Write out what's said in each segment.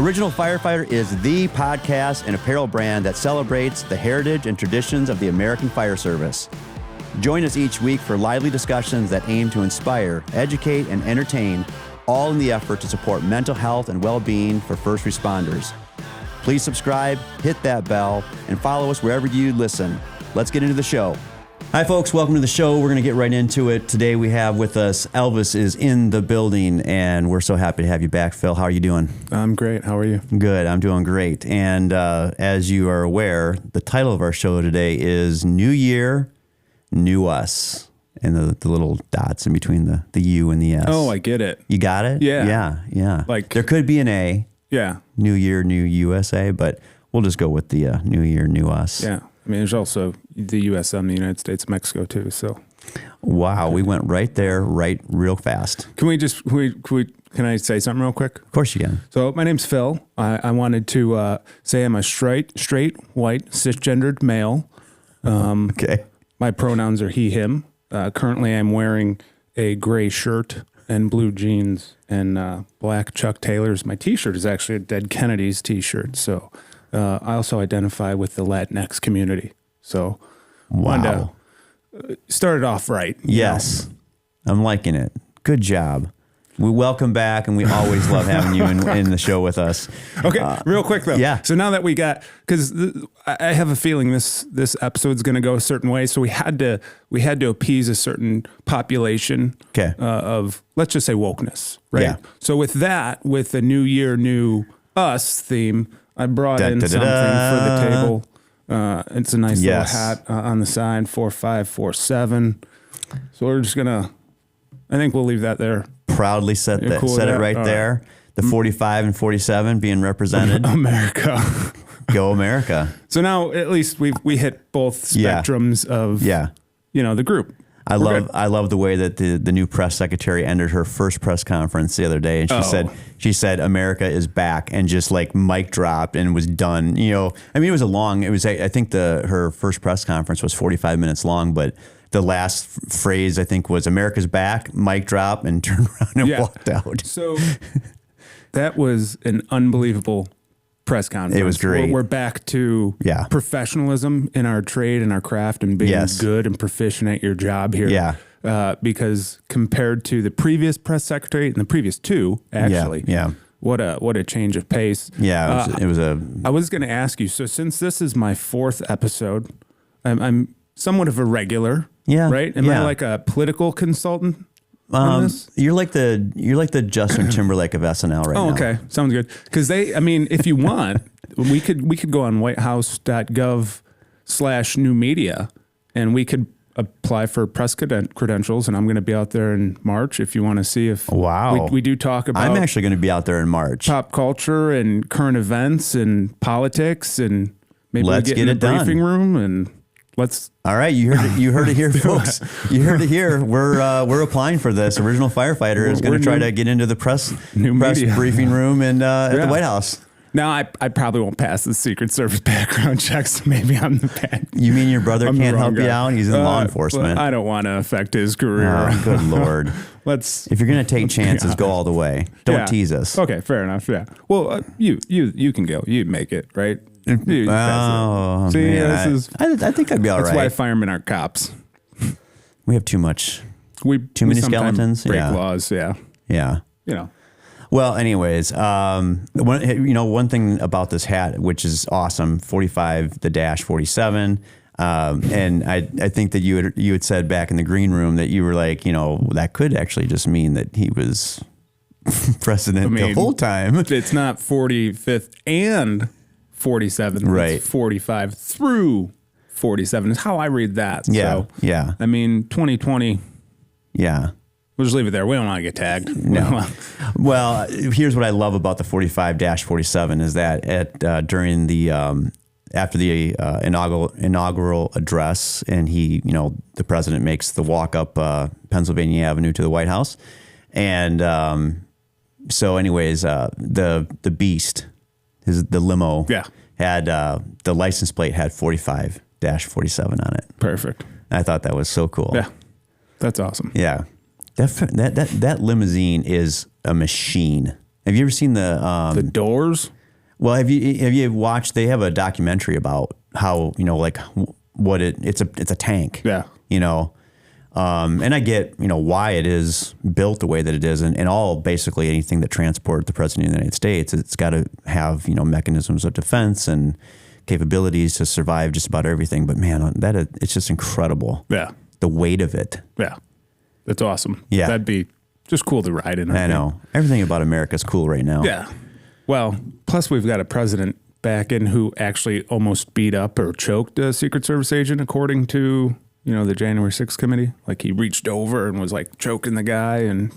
Original Firefighter is the podcast and apparel brand that celebrates the heritage and traditions of the American Fire Service. Join us each week for lively discussions that aim to inspire, educate, and entertain, all in the effort to support mental health and well-being for first responders. Please subscribe, hit that bell, and follow us wherever you listen. Let's get into the show. Hi, folks. Welcome to the show. We're going to get right into it. Today we have with us Elvis is in the building, and we're so happy to have you back, Phil. How are you doing? I'm great. How are you? Good. I'm doing great. And as you are aware, the title of our show today is New Year, New Us, and the little dots in between the U and the S. Oh, I get it. You got it? Yeah. Yeah. Like there could be an A. Yeah. New Year, New USA, but we'll just go with the New Year, New Us. Yeah. I mean, there's also the USM, the United States, Mexico too. So, wow, we went right there, real fast. Can I say something real quick? Of course you can. So my name's Phil. I wanted to say I'm a straight, white, cisgendered male. Okay. My pronouns are he, him. Currently, I'm wearing a gray shirt and blue jeans and black Chuck Taylors. My T-shirt is actually a Dead Kennedys T-shirt. So I also identify with the Latinx community. So wow, started off right. Yes, I'm liking it. Good job. We welcome back, and we always love having you in the show with us. Okay, real quick though. Yeah. So now that we got, because I have a feeling this episode's going to go a certain way, so we had to appease a certain population. Okay. Of, let's just say, wokeness, right? Yeah. So with the New Year, New Us theme, I brought in something for the table. It's a nice little hat on the side, 4547. So we're just gonna, I think we'll leave that there. Proudly set it right there. The 45 and 47 being represented. America. Go America. So now at least we hit both spectrums of the group. I love the way that the new press secretary ended her first press conference the other day, and she said America is back, and just like mic dropped and was done. I think her first press conference was 45 minutes long, but the last phrase I think was America's back, mic drop, and turned around and walked out. So that was an unbelievable press conference. It was great. We're back to professionalism in our trade and our craft and being good and proficient at your job here. Yeah. Because compared to the previous press secretary and the previous two, actually, what a change of pace. Yeah, it was I was going to ask you. So since this is my fourth episode, I'm somewhat of a regular. Yeah. Right. Am I like a political consultant? You're like the Justin Timberlake of SNL right now. Oh, okay. Sounds good. Because if you want, we could go on whitehouse.gov/new media and we could apply for press credentials. And I'm going to be out there in March if you want to see if we do talk about. I'm actually going to be out there in March. Pop culture and current events and politics, and maybe let's we get in it the done. Briefing room and let's. All right, you heard it here, folks. You heard it here. We're applying for this. Original Firefighter is going to try to get into the press briefing room and at the White House. Now, I probably won't pass the Secret Service background checks. Maybe I'm the bad. You mean your brother can't help you out? He's in law enforcement. Well, I don't want to affect his career. Oh, good Lord. If you're going to take chances, go all the way. Don't tease us. Okay, fair enough. Yeah. Well, you can go. You make it, right? Oh, see, man. I think I'd be all right. That's why firemen aren't cops. We have too much. Too many skeletons. Break laws. Yeah. Yeah. Well, anyways, one thing about this hat, which is awesome, 45-47. And I think that you had said back in the green room that you were like, that could actually just mean that he was president the whole time. It's not 45th and 47. Right. It's 45 through 47 is how I read that. Yeah. So, yeah. I mean, 2020. Yeah. We'll just leave it there. We don't want to get tagged. No. Well, here's what I love about the 45-47 is that during the after the inaugural address, and the president makes the walk up Pennsylvania Avenue to the White House, and so anyways, the Beast, the limo, had the license plate had 45-47 on it. Perfect. I thought that was so cool. Yeah, that's awesome. Yeah. That limousine is a machine. Have you ever seen the Doors? Well, have you watched? They have a documentary about how like what it's a tank. Yeah. And I get why it is built the way that it is, and all basically anything that transports the president of the United States, it's got to have mechanisms of defense and capabilities to survive just about everything. But man, it's just incredible. Yeah. The weight of it. Yeah. That's awesome. Yeah. That'd be just cool to ride in. I know. Everything about America is cool right now. Yeah. Well, plus we've got a president back in who actually almost beat up or choked a Secret Service agent, according to, the January 6th committee. Like he reached over and was like choking the guy. And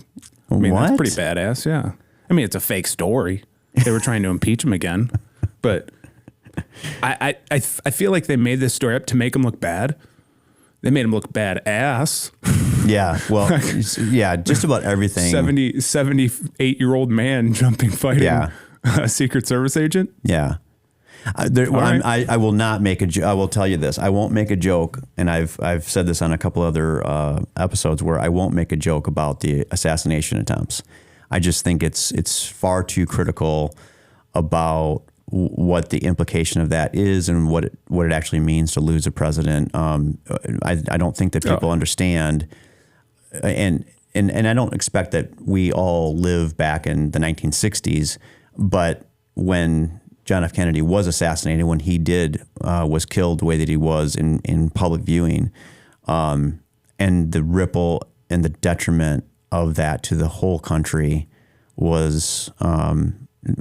I mean, What? that's pretty badass. Yeah. I mean, it's a fake story. They were trying to impeach him again, but I feel like they made this story up to make him look bad. They made him look badass. Yeah. Well, yeah, just about everything. 78-year-old man fighting a Secret Service agent. Yeah. I will not make I will tell you this. I won't make a joke, and I've said this on a couple other episodes where I won't make a joke about the assassination attempts. I just think it's far too critical about what the implication of that is and what it actually means to lose a president. I don't think that people understand, and I don't expect that we all live back in the 1960s, but when John F. Kennedy was assassinated, when he was killed the way that he was in public viewing, and the ripple and the detriment of that to the whole country was,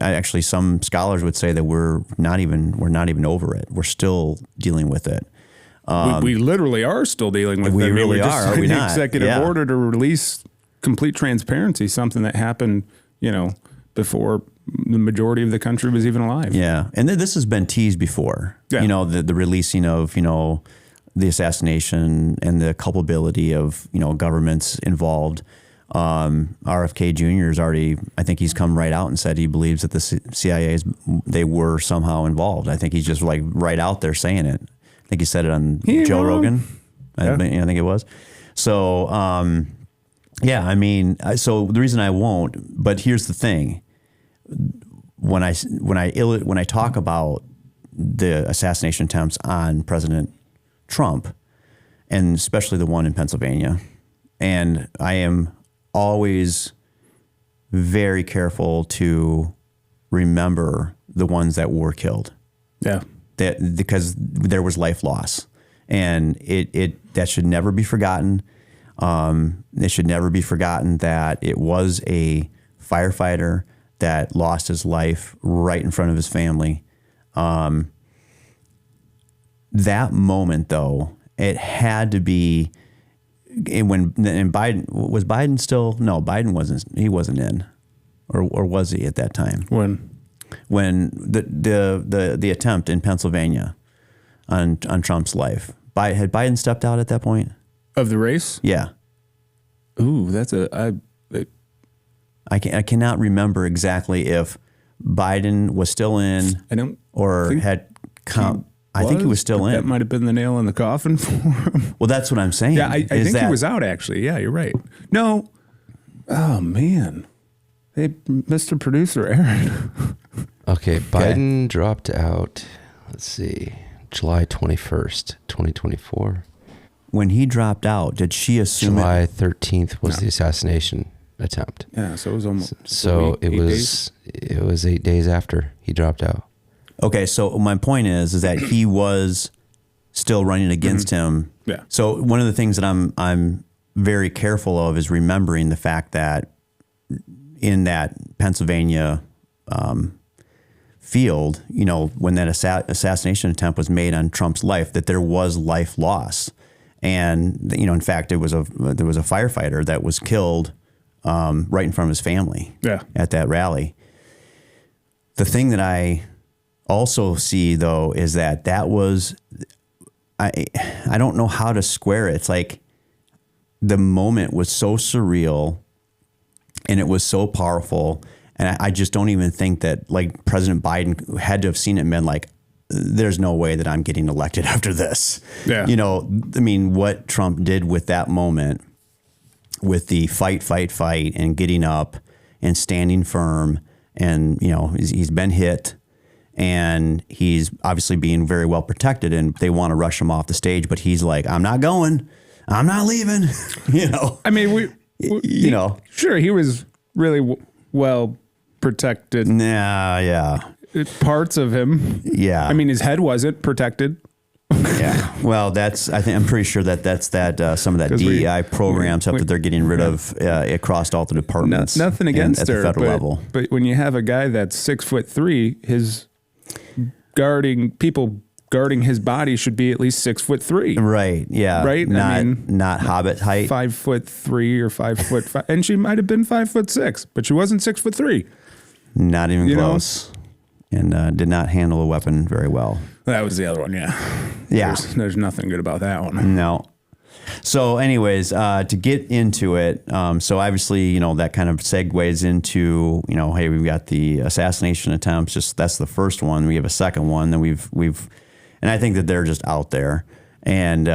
actually some scholars would say that we're not even over it. We're still dealing with it. We literally are still dealing with it. We really just are. signed Are we the not? executive order to release complete transparency, something that happened, before the majority of the country was even alive. Yeah. And this has been teased before, Yeah. The releasing of, the assassination and the culpability of, governments involved. RFK Jr. has already, I think he's come right out and said he believes that the CIA, they were somehow involved. I think he's just like right out there saying it. I think he said it on Joe Rogan. Yeah. I think it was. So, yeah, I mean, so the reason I won't, but here's the thing. When I talk about the assassination attempts on President Trump, and especially the one in Pennsylvania, and I am always very careful to remember the ones that were killed. Yeah. Because there was life loss, and that should never be forgotten. It should never be forgotten that it was a firefighter that lost his life right in front of his family. That moment, though, it had to be when Biden was Biden still? No, Biden wasn't. He wasn't in, or was he at that time? When the attempt in Pennsylvania on Trump's life, had Biden stepped out at that point of the race? Yeah. Ooh, that's I cannot remember exactly if Biden was still in. I don't. Or had come. I think he was still in. That might have been the nail in the coffin for him. Well, that's what I'm saying. Yeah, I think he was out, actually. Yeah, you're right. No. Oh, man. Hey, Mr. Producer, Aaron. Okay, Biden dropped out, let's see, July 21st, 2024. When he dropped out, did she assume July 13th was the assassination attempt. Yeah, so it was almost. So it was 8 days after he dropped out. Okay, so my point is that he was still running against him. Yeah. So one of the things that I'm very careful of is remembering the fact that in that Pennsylvania field, when that assassination attempt was made on Trump's life, that there was life loss, and in fact, there was a firefighter that was killed right in front of his family. Yeah. At that rally. The thing that I also see, though, is that was, I don't know how to square it. It's like the moment was so surreal and it was so powerful. And I just don't even think that like President Biden had to have seen it and been like, there's no way that I'm getting elected after this. Yeah. I mean, what Trump did with that moment, with the fight, and getting up and standing firm, and he's been hit, and he's obviously being very well protected, and they want to rush him off the stage, but he's like, I'm not going. I'm not leaving. I mean, sure, he was really well protected. Yeah. Parts of him. Yeah. I mean, his head wasn't protected. Yeah. Well, I'm pretty sure that's some of that DEI program stuff that they're getting rid of across all the departments. Nothing against at the federal level. But when you have a guy that's 6'3", his people guarding his body should be at least 6'3". Right. Yeah. Right. Not Hobbit height. 5'3" or 5'5", and she might have been 5'6", but she wasn't 6'3". Not even close. And did not handle a weapon very well. That was the other one, yeah. Yeah. There's nothing good about that one. No. So anyways, to get into it, so obviously, that kind of segues into, hey, we've got the assassination attempts. That's the first one. We have a second one. Then and I think that they're just out there. And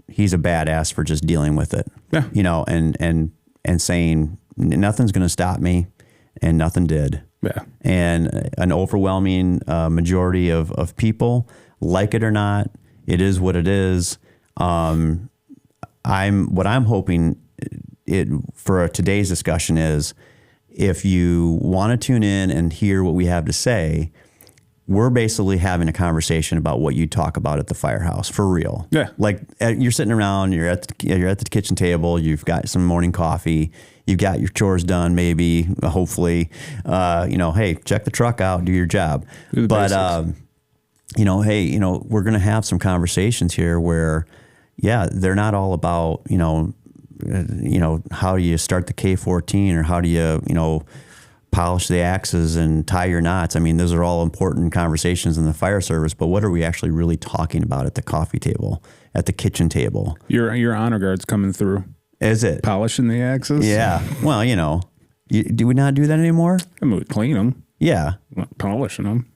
he's a badass for just dealing with it. Yeah. And saying nothing's going to stop me, and nothing did. Yeah. And an overwhelming majority of people, like it or not, it is what it is. I'm hoping for today's discussion is, if you want to tune in and hear what we have to say, we're basically having a conversation about what you talk about at the firehouse, for real. Yeah. Like you're sitting around, you're at the kitchen table, you've got some morning coffee, you've got your chores done, maybe, hopefully, hey, check the truck out, do your job. But, hey, we're going to have some conversations here where, they're not all about, how do you start the K-14, or how do you, polish the axes and tie your knots. I mean, those are all important conversations in the fire service, but what are we actually really talking about at the coffee table, at the kitchen table? Your honor guard's coming through. Is it? Polishing the axes? Yeah. Well, do we not do that anymore? I mean, we clean them. Yeah. Not polishing them.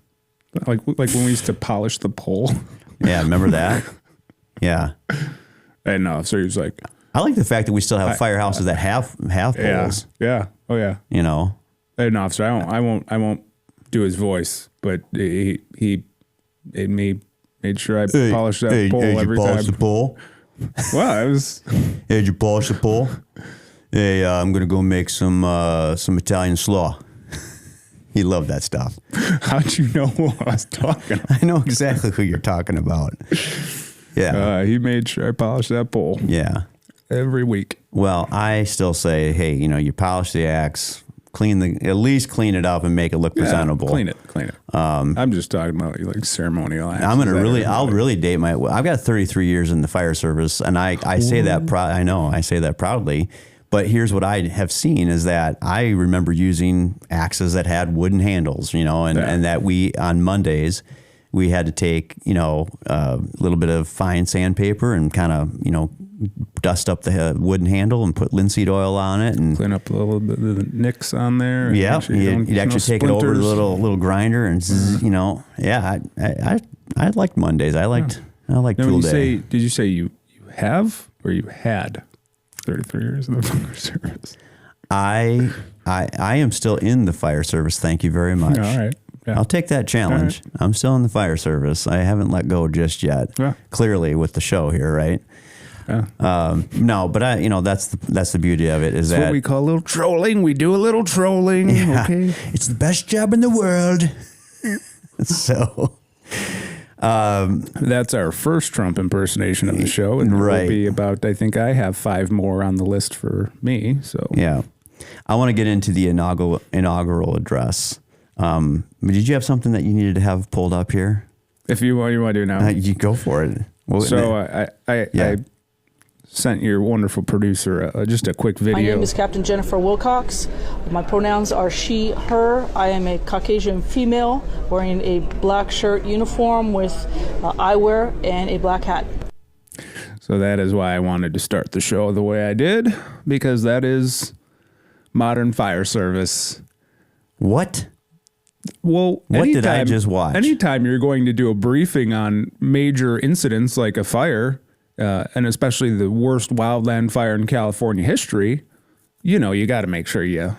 Like when we used to polish the pole. Yeah, remember that? Yeah. And no, so he was like, I like the fact that we still have firehouses that have poles. Yeah. Oh yeah. An officer, I won't do his voice, but he made sure I polished that pole every time. Polish the pole? Well, I was. Hey, did you polish the pole? Hey, I'm gonna go make some Italian slaw. He loved that stuff. How'd you know who I was talking about? I know exactly who you're talking about. Yeah. He made sure I polished that pole. Yeah. Every week. Well, I still say, hey, you polish the axe. At least clean it up and make it look presentable. Clean it. I'm just talking about like ceremonial acts. I'll really date I've got 33 years in the fire service, and I say that I say that proudly. But here's what I have seen is that I remember using axes that had wooden handles, and that we, on Mondays, we had to take, a little bit of fine sandpaper and kind of, dust up the wooden handle and put linseed oil on it and clean up a little bit of the nicks on there. Yeah, you'd actually take it over to the little grinder and I liked Mondays. I liked tool day. Did you say you have or you had 33 years in the fire service? I am still in the fire service. Thank you very much. All right. Yeah. I'll take that challenge. Right. I'm still in the fire service. I haven't let go just yet. Yeah. Clearly with the show here, right? Yeah. No, but that's the beauty of it is that what we call a little trolling. We do a little trolling. Yeah. Okay. It's the best job in the world. So, that's our first Trump impersonation of the show, and right. Will be about. I think I have 5 more on the list for me. So yeah, I want to get into the inaugural address. Did you have something that you needed to have pulled up here? If you want to do now, you go for it. Well, so I sent your wonderful producer just a quick video. My name is Captain Jennifer Wilcox. My pronouns are she, her. I am a Caucasian female wearing a black shirt uniform with eyewear and a black hat. So that is why I wanted to start the show the way I did, because that is modern fire service. What? Well, what did I just watch? Anytime you're going to do a briefing on major incidents like a fire, and especially the worst wildland fire in California history, you got to make sure you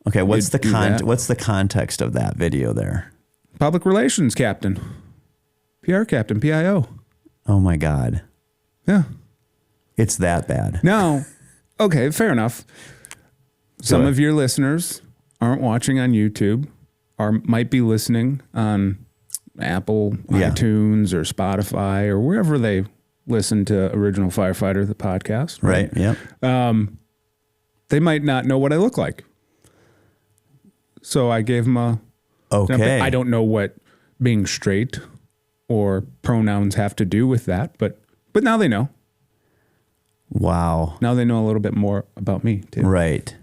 Okay, what's You'd do that. what's the context of that video there? Public relations captain, PR captain, PIO. Oh my God. Yeah. It's that bad. Now, okay, fair enough. Some of your listeners aren't watching on YouTube or might be listening on Apple, iTunes, or Spotify, or wherever they listen to Original Firefighter, the podcast. Right. Yep. They might not know what I look like. So I gave them a... Okay. I don't know what being straight or pronouns have to do with that, but now they know. Wow. Now they know a little bit more about me, too. Right.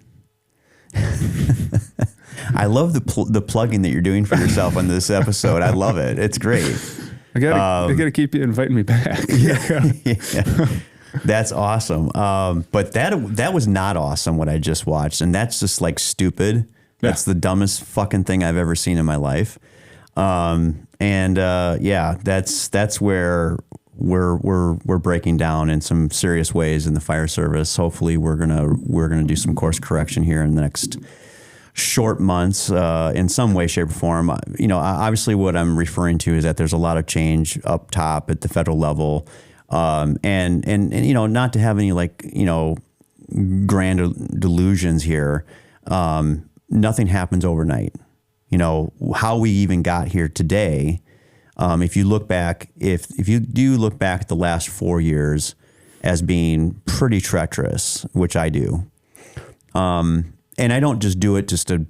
I love the plugging that you're doing for yourself on this episode. I love it. It's great. I gotta keep you inviting me back. Yeah. That's awesome. But that was not awesome what I just watched, and that's just like stupid. That's the dumbest fucking thing I've ever seen in my life. That's where we're breaking down in some serious ways in the fire service. Hopefully we're gonna do some course correction here in the next short months in some way, shape, or form. You know, obviously what I'm referring to is that there's a lot of change up top at the federal level. And you know, not to have any grand delusions here. Nothing happens overnight. You know, how we even got here today. If you look back, if you do look back at the last 4 years as being pretty treacherous, which I do. And I don't just do it just to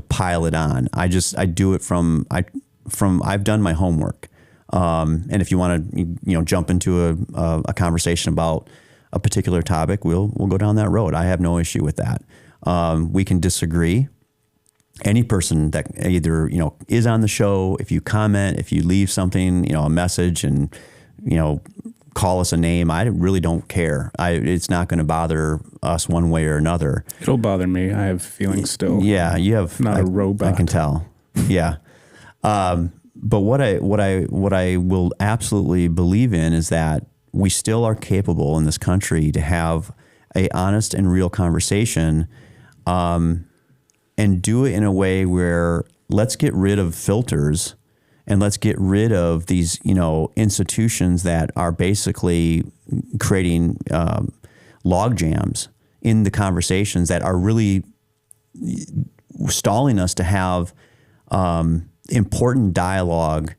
pile it on. I do it from I've done my homework. And if you want to, jump into a conversation about a particular topic, we'll go down that road. I have no issue with that. We can disagree. Any person that either, is on the show, if you comment, if you leave something, a message and, call us a name, I really don't care. It's not going to bother us one way or another. It'll bother me. I have feelings still. Yeah, you have. Not a robot. I can tell. Yeah. But what I will absolutely believe in is that we still are capable in this country to have a honest and real conversation, and do it in a way where let's get rid of filters and let's get rid of these, institutions that are basically creating log jams in the conversations that are really stalling us to have important dialogue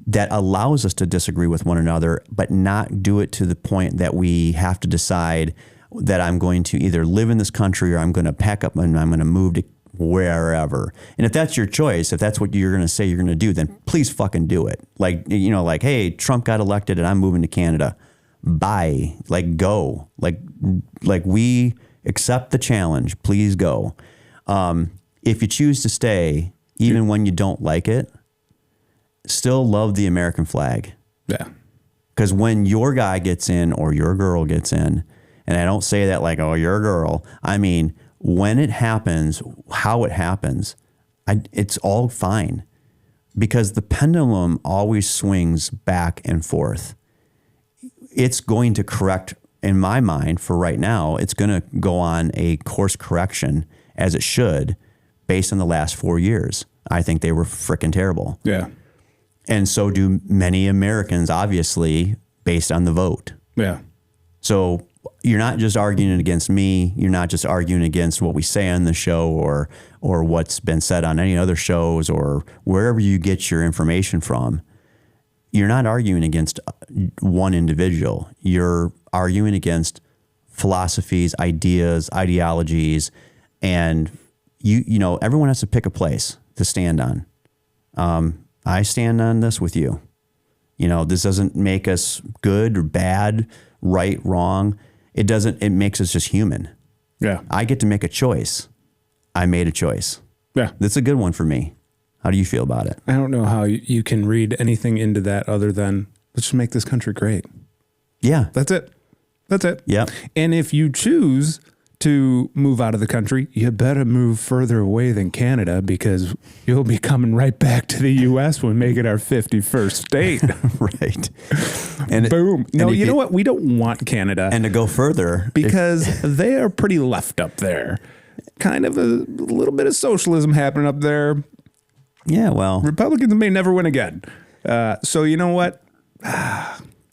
that allows us to disagree with one another, but not do it to the point that we have to decide that I'm going to either live in this country or I'm going to pack up and I'm going to move to wherever. And if that's your choice, if that's what you're going to say you're going to do, then please fucking do it. Like, hey, Trump got elected and I'm moving to Canada. Bye. Like, go. Like we accept the challenge. Please go. If you choose to stay, even when you don't like it, still love the American flag. Yeah. Because when your guy gets in or your girl gets in, and I don't say that like, oh, you're a girl. I mean, when it happens, how it happens, it's all fine. Because the pendulum always swings back and forth. It's going to correct, in my mind, for right now, it's going to go on a course correction as it should, based on the last 4 years. I think they were freaking terrible. Yeah. And so do many Americans, obviously, based on the vote. Yeah. So you're not just arguing against me. You're not just arguing against what we say on the show or what's been said on any other shows or wherever you get your information from. You're not arguing against one individual. You're arguing against philosophies, ideas, ideologies, and everyone has to pick a place to stand on. I stand on this with you. This doesn't make us good or bad, right, wrong. It makes us just human. Yeah. I get to make a choice. I made a choice. Yeah. That's a good one for me. How do you feel about it? I don't know how you can read anything into that other than let's just make this country great. Yeah. That's it. Yep. And if you choose to move out of the country, you better move further away than Canada because you'll be coming right back to the U.S. when we make it our 51st state. Right. And boom. No, you know what? We don't want Canada. And to go further. Because they are pretty left up there. kind of a little bit of socialism happening up there. Yeah, well, Republicans may never win again. So you know what?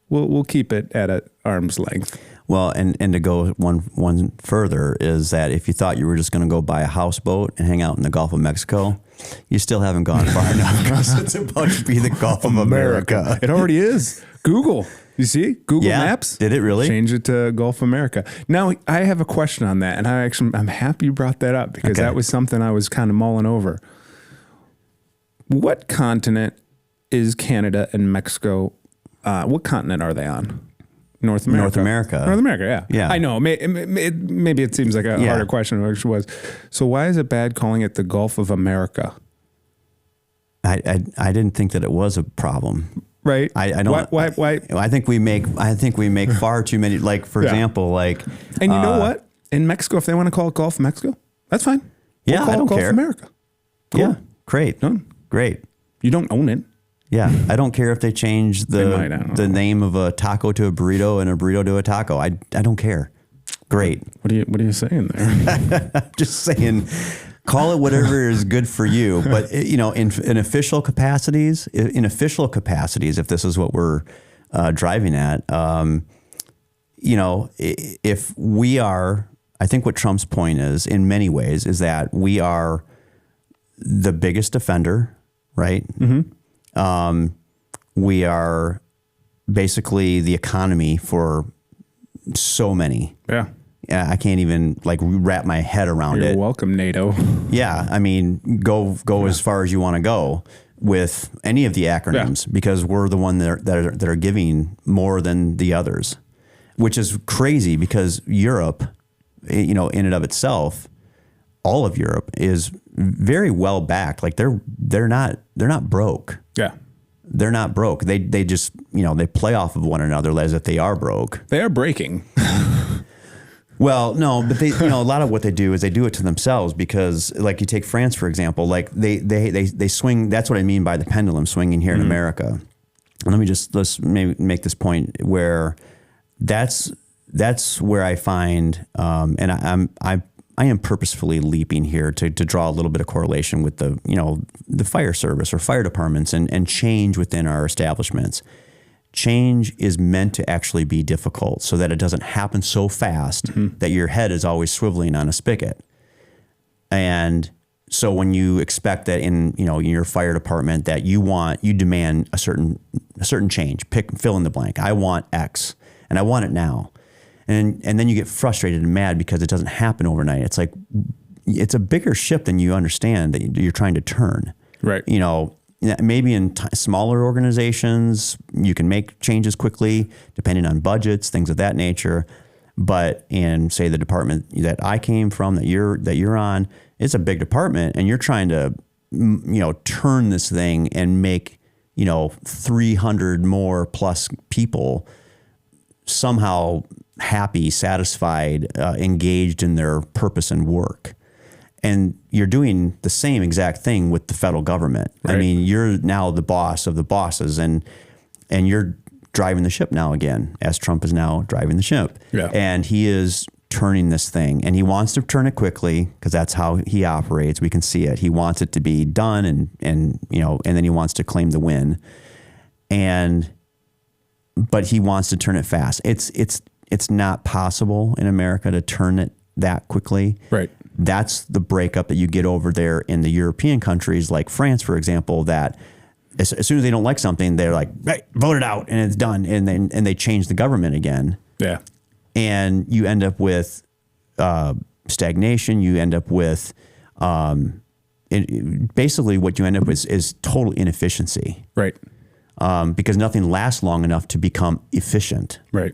We'll keep it at an arm's length. well, and to go one further is that if you thought you were just going to go buy a houseboat and hang out in the Gulf of Mexico, you still haven't gone far enough because it's about to be the Gulf of America. It already is. Google. You see? Google Yeah. Maps. Did it really? Change it to Gulf America. Now, I have a question on that, and I'm happy you brought that up because Okay. that was something I was kind of mulling over. What continent is Canada and Mexico? What continent are they on? North America. North America. North America, yeah. Yeah. I know. Maybe it seems like a Yeah. harder question than it actually was. So why is it bad calling it the Gulf of America? I didn't think that it was a problem. Right? I don't. Why? I think we make far too many. Like for Yeah. example, like. And you know what? In Mexico, if they want to call it Gulf of Mexico, that's fine. Yeah, We'll call I it don't Gulf care. of America. Cool. Yeah, great, Done. great. You don't own it. Yeah, I don't care if they change They might, I don't the know. name of a taco to a burrito and a burrito to a taco. I don't care. Great. What are you saying there? Just saying, call it whatever is good for you. But you know, in official capacities, if this is what we're driving at, you know, if we are, I think what Trump's point is, in many ways, is that we are the biggest offender, right? Mm-hmm. We are basically the economy for so many. Yeah. I can't even like wrap my head around You're it. welcome, NATO. Yeah, I mean, go as far as you want to go with any of the acronyms because we're the one that are giving more than the others, which is crazy because Europe, you know, in and of itself, all of Europe is very well backed. Like they're not broke. Yeah. They're not broke. They just, you know, they play off of one another as if they are broke. They are breaking. Well, no, but they, you know, a lot of what they do is they do it to themselves because, like, you take France for example, like they swing. That's what I mean by the pendulum swinging here in America. And let's maybe make this point where that's where I find, and I am purposefully leaping here to draw a little bit of correlation with the fire service or fire departments and change within our establishments. Change is meant to actually be difficult so that it doesn't happen so fast that your head is always swiveling on a spigot. And so when you expect that in your fire department that you demand a certain change, fill in the blank. I want X and I want it now. And then you get frustrated and mad because it doesn't happen overnight. It's like, it's a bigger ship than you understand that you're trying to turn. Right. You know, maybe in smaller organizations, you can make changes quickly, depending on budgets, things of that nature. But in, say, the department that I came from, that you're on, it's a big department, and you're trying to, turn this thing and make, 300 more plus people somehow happy, satisfied, engaged in their purpose and work. And you're doing the same exact thing with the federal government. Right. I mean, you're now the boss of the bosses, and you're driving the ship now again, as Trump is now driving the ship. Yeah. And he is turning this thing, and he wants to turn it quickly because that's how he operates. We can see it. He wants it to be done, and then he wants to claim the win. But he wants to turn it fast. It's not possible in America to turn it that quickly. Right. That's the breakup that you get over there in the European countries, like France, for example, that as soon as they don't like something, they're like, hey, vote it out and it's done. And they change the government again. Yeah. And you end up with stagnation. You end up with basically what you end up with is total inefficiency. Right. Because nothing lasts long enough to become efficient. Right.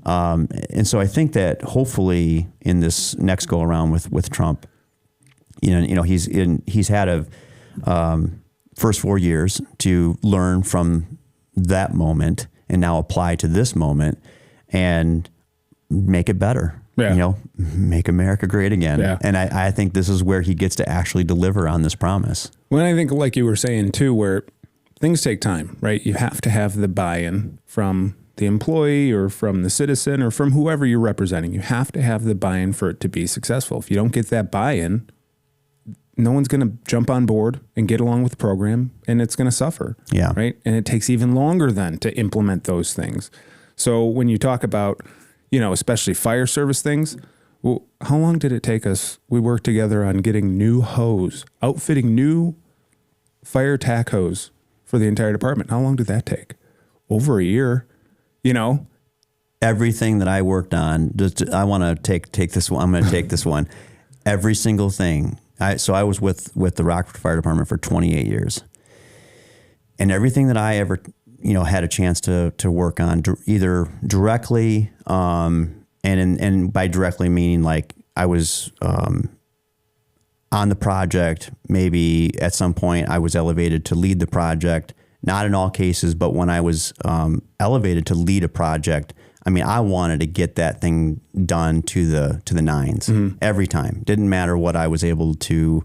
And so I think that hopefully in this next go around with Trump, he's had a first 4 years to learn from that moment and now apply to this moment and make it better. Yeah. Make America great again. Yeah. And I think this is where he gets to actually deliver on this promise. Well, I think, like you were saying too, where things take time, right? You have to have the buy-in from the employee or from the citizen or from whoever you're representing. You have to have the buy-in for it to be successful. If you don't get that buy-in, no one's going to jump on board and get along with the program, and it's going to suffer. Yeah. Right. And it takes even longer then to implement those things. So when you talk about, especially fire service things, well, how long did it take us? We worked together on getting new hose, outfitting new fire tack hose for the entire department. How long did that take? Over a year, Everything that I worked on, I want to take this one. I'm going to take this one. Every single thing. So I was with the Rockford Fire Department for 28 years. And everything that I ever, had a chance to work on, either directly, and by directly meaning like I was on the project, maybe at some point I was elevated to lead the project. Not in all cases, but when I was elevated to lead a project, I wanted to get that thing done to the nines every time. Didn't matter what I was able to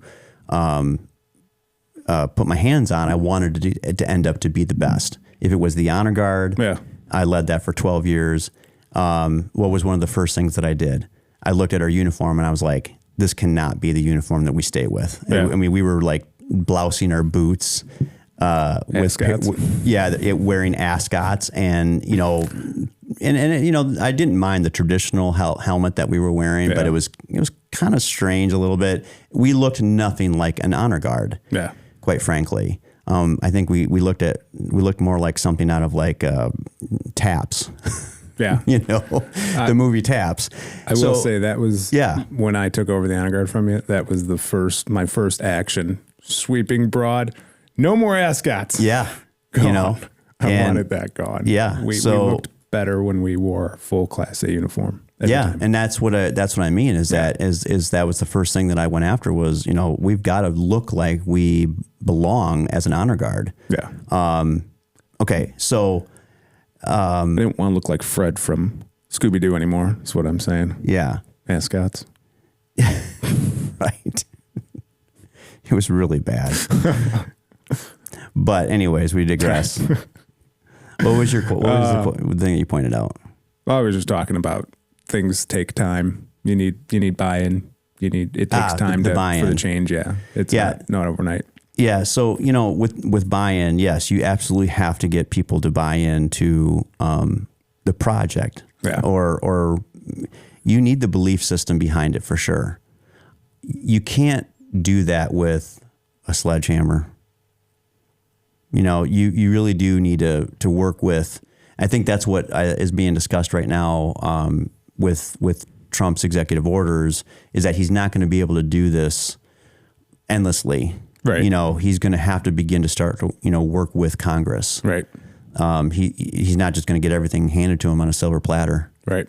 put my hands on. I wanted to end up to be the best. If it was the honor guard, I led that for 12 years. What was one of the first things that I did? I looked at our uniform and I was like, this cannot be the uniform that we stay with. Yeah. We were like blousing our boots. Wearing ascots and, I didn't mind the traditional helmet that we were wearing, but it was kind of strange a little bit. We looked nothing like an honor guard, quite frankly. I think we looked more like something out of like Taps. Yeah. The movie Taps. I will say that was when I took over the honor guard from you, that was my first action, sweeping broad. No more ascots. Yeah. I wanted that gone. Yeah. We looked better when we wore a full Class A uniform. Yeah. And that's what I mean is that that was the first thing that I went after was, we've got to look like we belong as an honor guard. Yeah. Okay. So, I didn't want to look like Fred from Scooby-Doo anymore. Is what I'm saying. Yeah. Ascots. Right. It was really bad. But anyways, we digress. What was the thing you pointed out? I was just talking about things take time. You need buy-in. It takes time for the change. Yeah. It's not overnight. Yeah. So, with buy-in, yes, you absolutely have to get people to buy in to the project or you need the belief system behind it for sure. You can't do that with a sledgehammer. You really do need to work with, I think that's what is being discussed right now with Trump's executive orders is that he's not going to be able to do this endlessly. Right. He's going to have to begin to start to, work with Congress. Right. He's not just going to get everything handed to him on a silver platter. Right.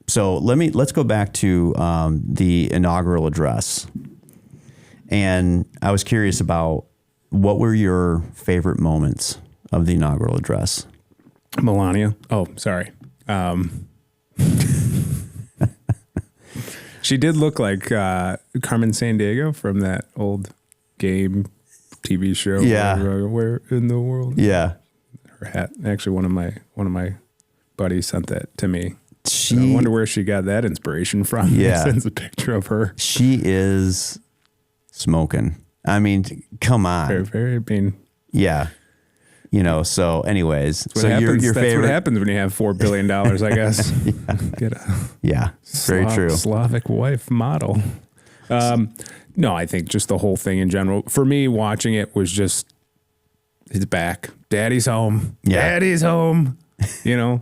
So let's go back to the inaugural address. And I was curious about what were your favorite moments of the inaugural address? Melania. Oh, sorry. She did look like Carmen Sandiego from that old game TV show. Yeah. Where in the world? Yeah. Her hat. Actually, one of my buddies sent that to me. I wonder where she got that inspiration from. Yeah. Sends a picture of her. She is smoking. I mean, come on. Very, very being. Yeah. So anyways, that's your favorite. That's what happens when you have $4 billion, I guess. Get a very true. Slavic wife model. No, I think just the whole thing in general. For me, watching it was just, it's back. Daddy's home. Yeah. Daddy's home.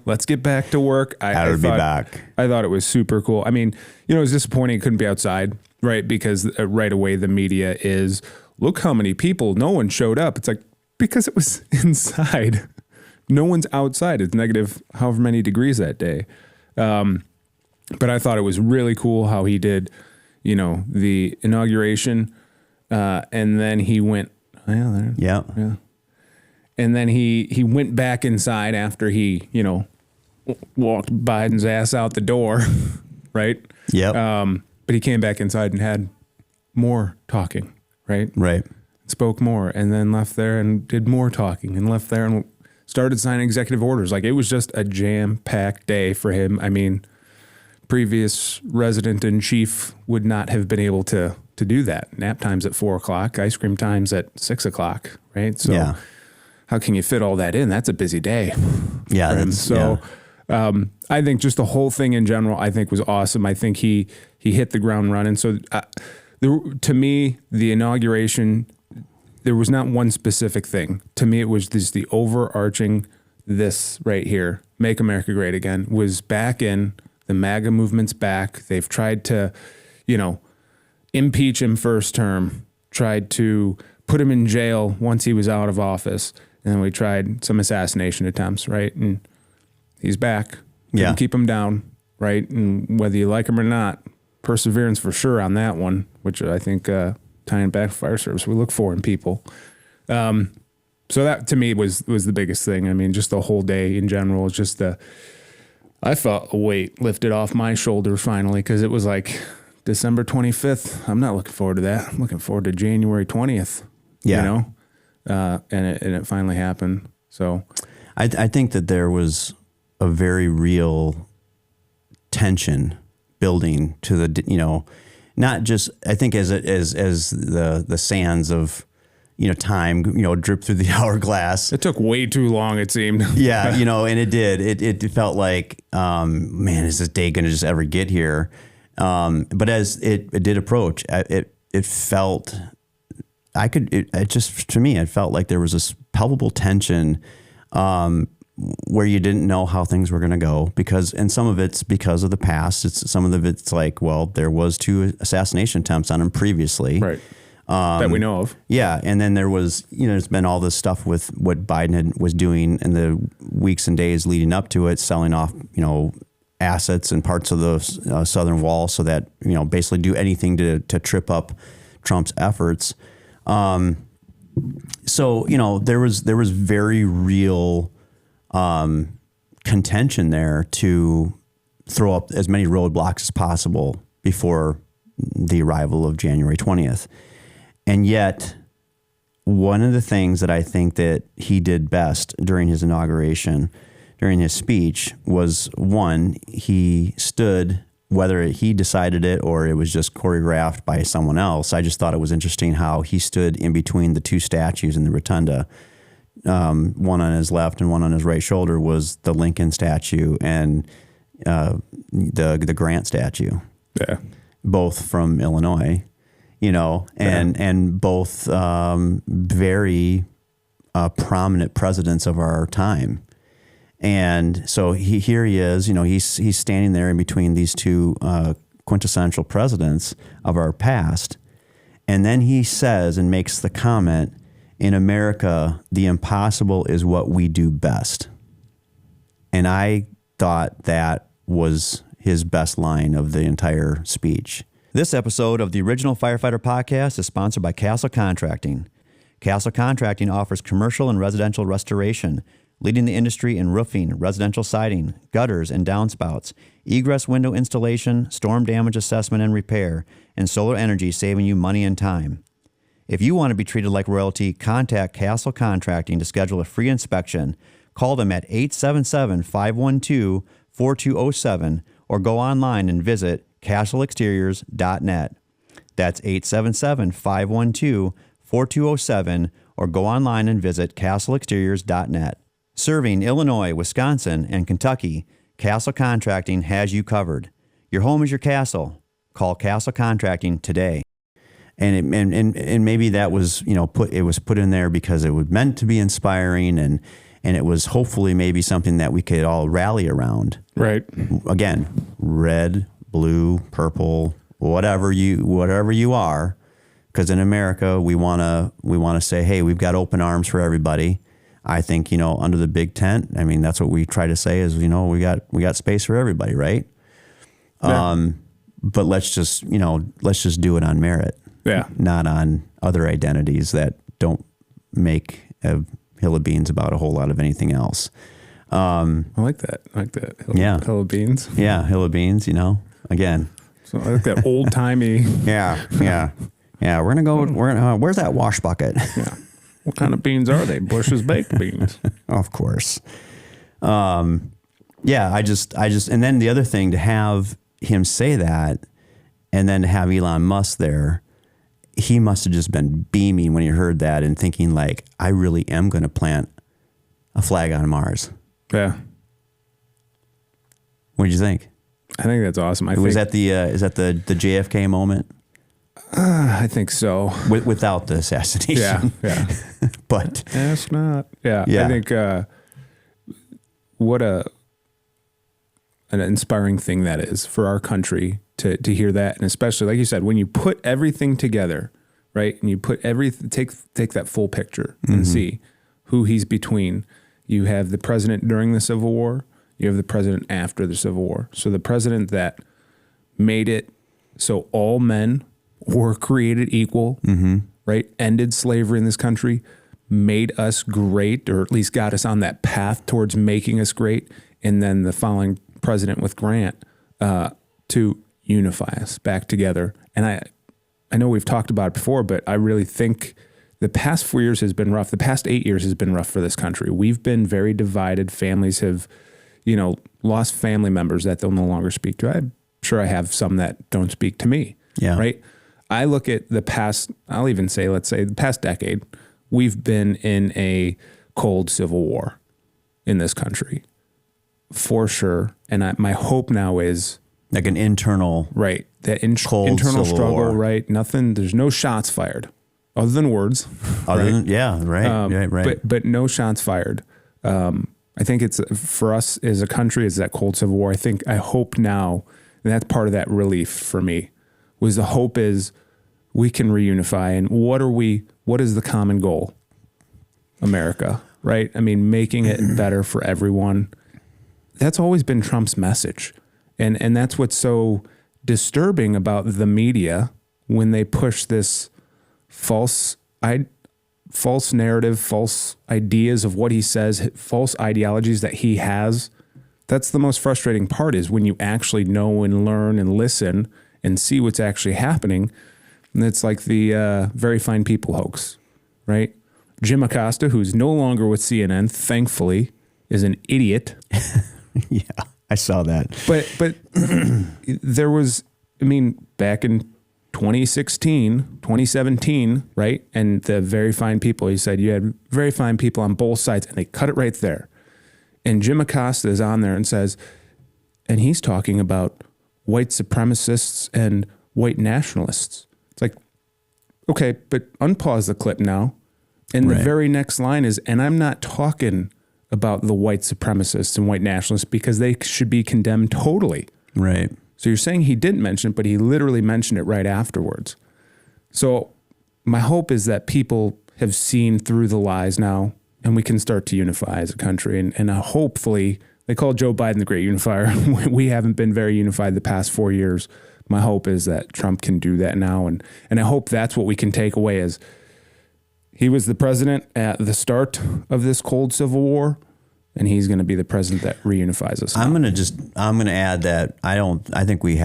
Let's get back to work. I would be back. I thought it was super cool. I mean, it was disappointing it couldn't be outside, right? Because right away the media is, look how many people, no one showed up. It's like, because it was inside. No one's outside. It's negative however many degrees that day. But I thought it was really cool how he did, the inauguration. And then he went, yeah. And then he went back inside after he, walked Biden's ass out the door, right? Yep. But he came back inside and had more talking, right? Right. Spoke more and then left there and did more talking and left there. And started signing executive orders. Like, it was just a jam-packed day for him. I mean, previous resident in chief would not have been able to do that. Nap times at 4:00, ice cream times at 6:00, right? So how can you fit all that in? That's a busy day. Yeah. I think just the whole thing in general, I think was awesome. I think he hit the ground running. So to me, the inauguration, there was not one specific thing. To me, it was the overarching, this right here, Make America Great Again, was back in. The MAGA movement's back. They've tried to, impeach him first term, tried to put him in jail once he was out of office. And then we tried some assassination attempts, right? And he's back. Couldn't keep him down, right? And whether you like him or not, perseverance for sure on that one, which I think tying back to fire service, we look for in people. So that to me was the biggest thing. I mean, just the whole day in general is just I felt a weight lifted off my shoulders finally, because it was like December 25th. I'm not looking forward to that. I'm looking forward to January 20th. Yeah. And it finally happened. So I think that there was a very real tension building to the, not just, I think as the sands of, time, drip through the hourglass. It took way too long, it seemed. Yeah, and it did. It felt like, man, is this day going to just ever get here? But as it did approach, it felt, to me, it felt like there was this palpable tension where you didn't know how things were going to go, and some of it's because of the past. Some of it's like, well, there was 2 assassination attempts on him previously. Right. That we know of. Yeah. And then there was, there's been all this stuff with what Biden was doing in the weeks and days leading up to it, selling off, assets and parts of the southern wall so that, basically do anything to trip up Trump's efforts. So, there was very real contention there to throw up as many roadblocks as possible before the arrival of January 20th. And yet, one of the things that I think that he did best during his inauguration, during his speech, was, one, he stood, whether he decided it or it was just choreographed by someone else. I just thought it was interesting how he stood in between the 2 statues in the rotunda. One on his left and one on his right shoulder was the Lincoln statue and the Grant statue. Yeah. Both from Illinois. And both very prominent presidents of our time. And so here he is, he's standing there in between these 2 quintessential presidents of our past. And then he says and makes the comment, in America, the impossible is what we do best. And I thought that was his best line of the entire speech. This episode of the original Firefighter podcast is sponsored by Castle Contracting. Castle Contracting offers commercial and residential restoration, leading the industry in roofing, residential siding, gutters and downspouts, egress window installation, storm damage assessment and repair, and solar energy, saving you money and time. If you want to be treated like royalty, contact Castle Contracting to schedule a free inspection. Call them at 877-512-4207 or go online and visit castleexteriors.net. That's 877-512-4207 or go online and visit castleexteriors.net. Serving Illinois, Wisconsin, and Kentucky, Castle Contracting has you covered. Your home is your castle. Call Castle Contracting today. And maybe that was, put in there because it was meant to be inspiring and it was hopefully maybe something that we could all rally around. Right. Again, red, blue, purple, whatever you are, because in America we want to say, hey, we've got open arms for everybody. I think, under the big tent, I mean, that's what we try to say is, we got space for everybody, right? Yeah. But let's just do it on merit. Yeah. Not on other identities that don't make a hill of beans about a whole lot of anything else. I like that. Hill of beans. Yeah. Hill of beans, again. So I like that old timey. Yeah. We're going to go, where's that wash bucket? Yeah. What kind of beans are they? Bush's baked beans. Of course. Yeah, I just, and then the other thing, to have him say that, and then to have Elon Musk there, he must have just been beaming when he heard that and thinking like, I really am going to plant a flag on Mars. Yeah. What did you think? I think that's awesome. Is that the JFK moment? I think so. Without the assassination. Yeah. But it's not. Yeah. Yeah. I think what an inspiring thing that is for our country to hear that, and especially like you said, when you put everything together, right, and you put everything, take that full picture and see who he's between. You have the president during the Civil War. You have the president after the Civil War. So the president that made it so all men were created equal, right? Ended slavery in this country, made us great, or at least got us on that path towards making us great. And then the following president with Grant to unify us back together. And I know we've talked about it before, but I really think the past 4 years has been rough. The past 8 years has been rough for this country. We've been very divided. Families have, lost family members that they'll no longer speak to. I'm sure I have some that don't speak to me. Yeah. Right. I look at the past, I'll even say, let's say the past decade, we've been in a cold civil war in this country for sure. And my hope now is like an internal, right. That cold internal civil struggle, war. right. Nothing, there's no shots fired other than words. Right. But no shots fired. I think it's for us as a country, is that cold civil war. I hope now, and that's part of that relief for me, was the hope is we can reunify. And what is the common goal? America, right? I mean, making it better for everyone. That's always been Trump's message. And that's what's so disturbing about the media when they push this false narrative, false ideas of what he says, false ideologies that he has. That's the most frustrating part, is when you actually know and learn and listen and see what's actually happening. And it's like the very fine people hoax, right? Jim Acosta, who's no longer with CNN, thankfully, is an idiot. Yeah, I saw that. But there was, back in 2016, 2017, right? And the very fine people, he said, you had very fine people on both sides, and they cut it right there. And Jim Acosta is on there and says, and he's talking about white supremacists and white nationalists. It's like, okay, but unpause the clip now. And the very next line is, and I'm not talking about the white supremacists and white nationalists because they should be condemned totally. Right. So you're saying he didn't mention it, but he literally mentioned it right afterwards. So my hope is that people have seen through the lies now, and we can start to unify as a country. And hopefully, they call Joe Biden the great unifier. We haven't been very unified the past 4 years. My hope is that Trump can do that now. And I hope that's what we can take away, is he was the president at the start of this cold civil war, and he's going to be the president that reunifies us. I'm going to add that I don't think we've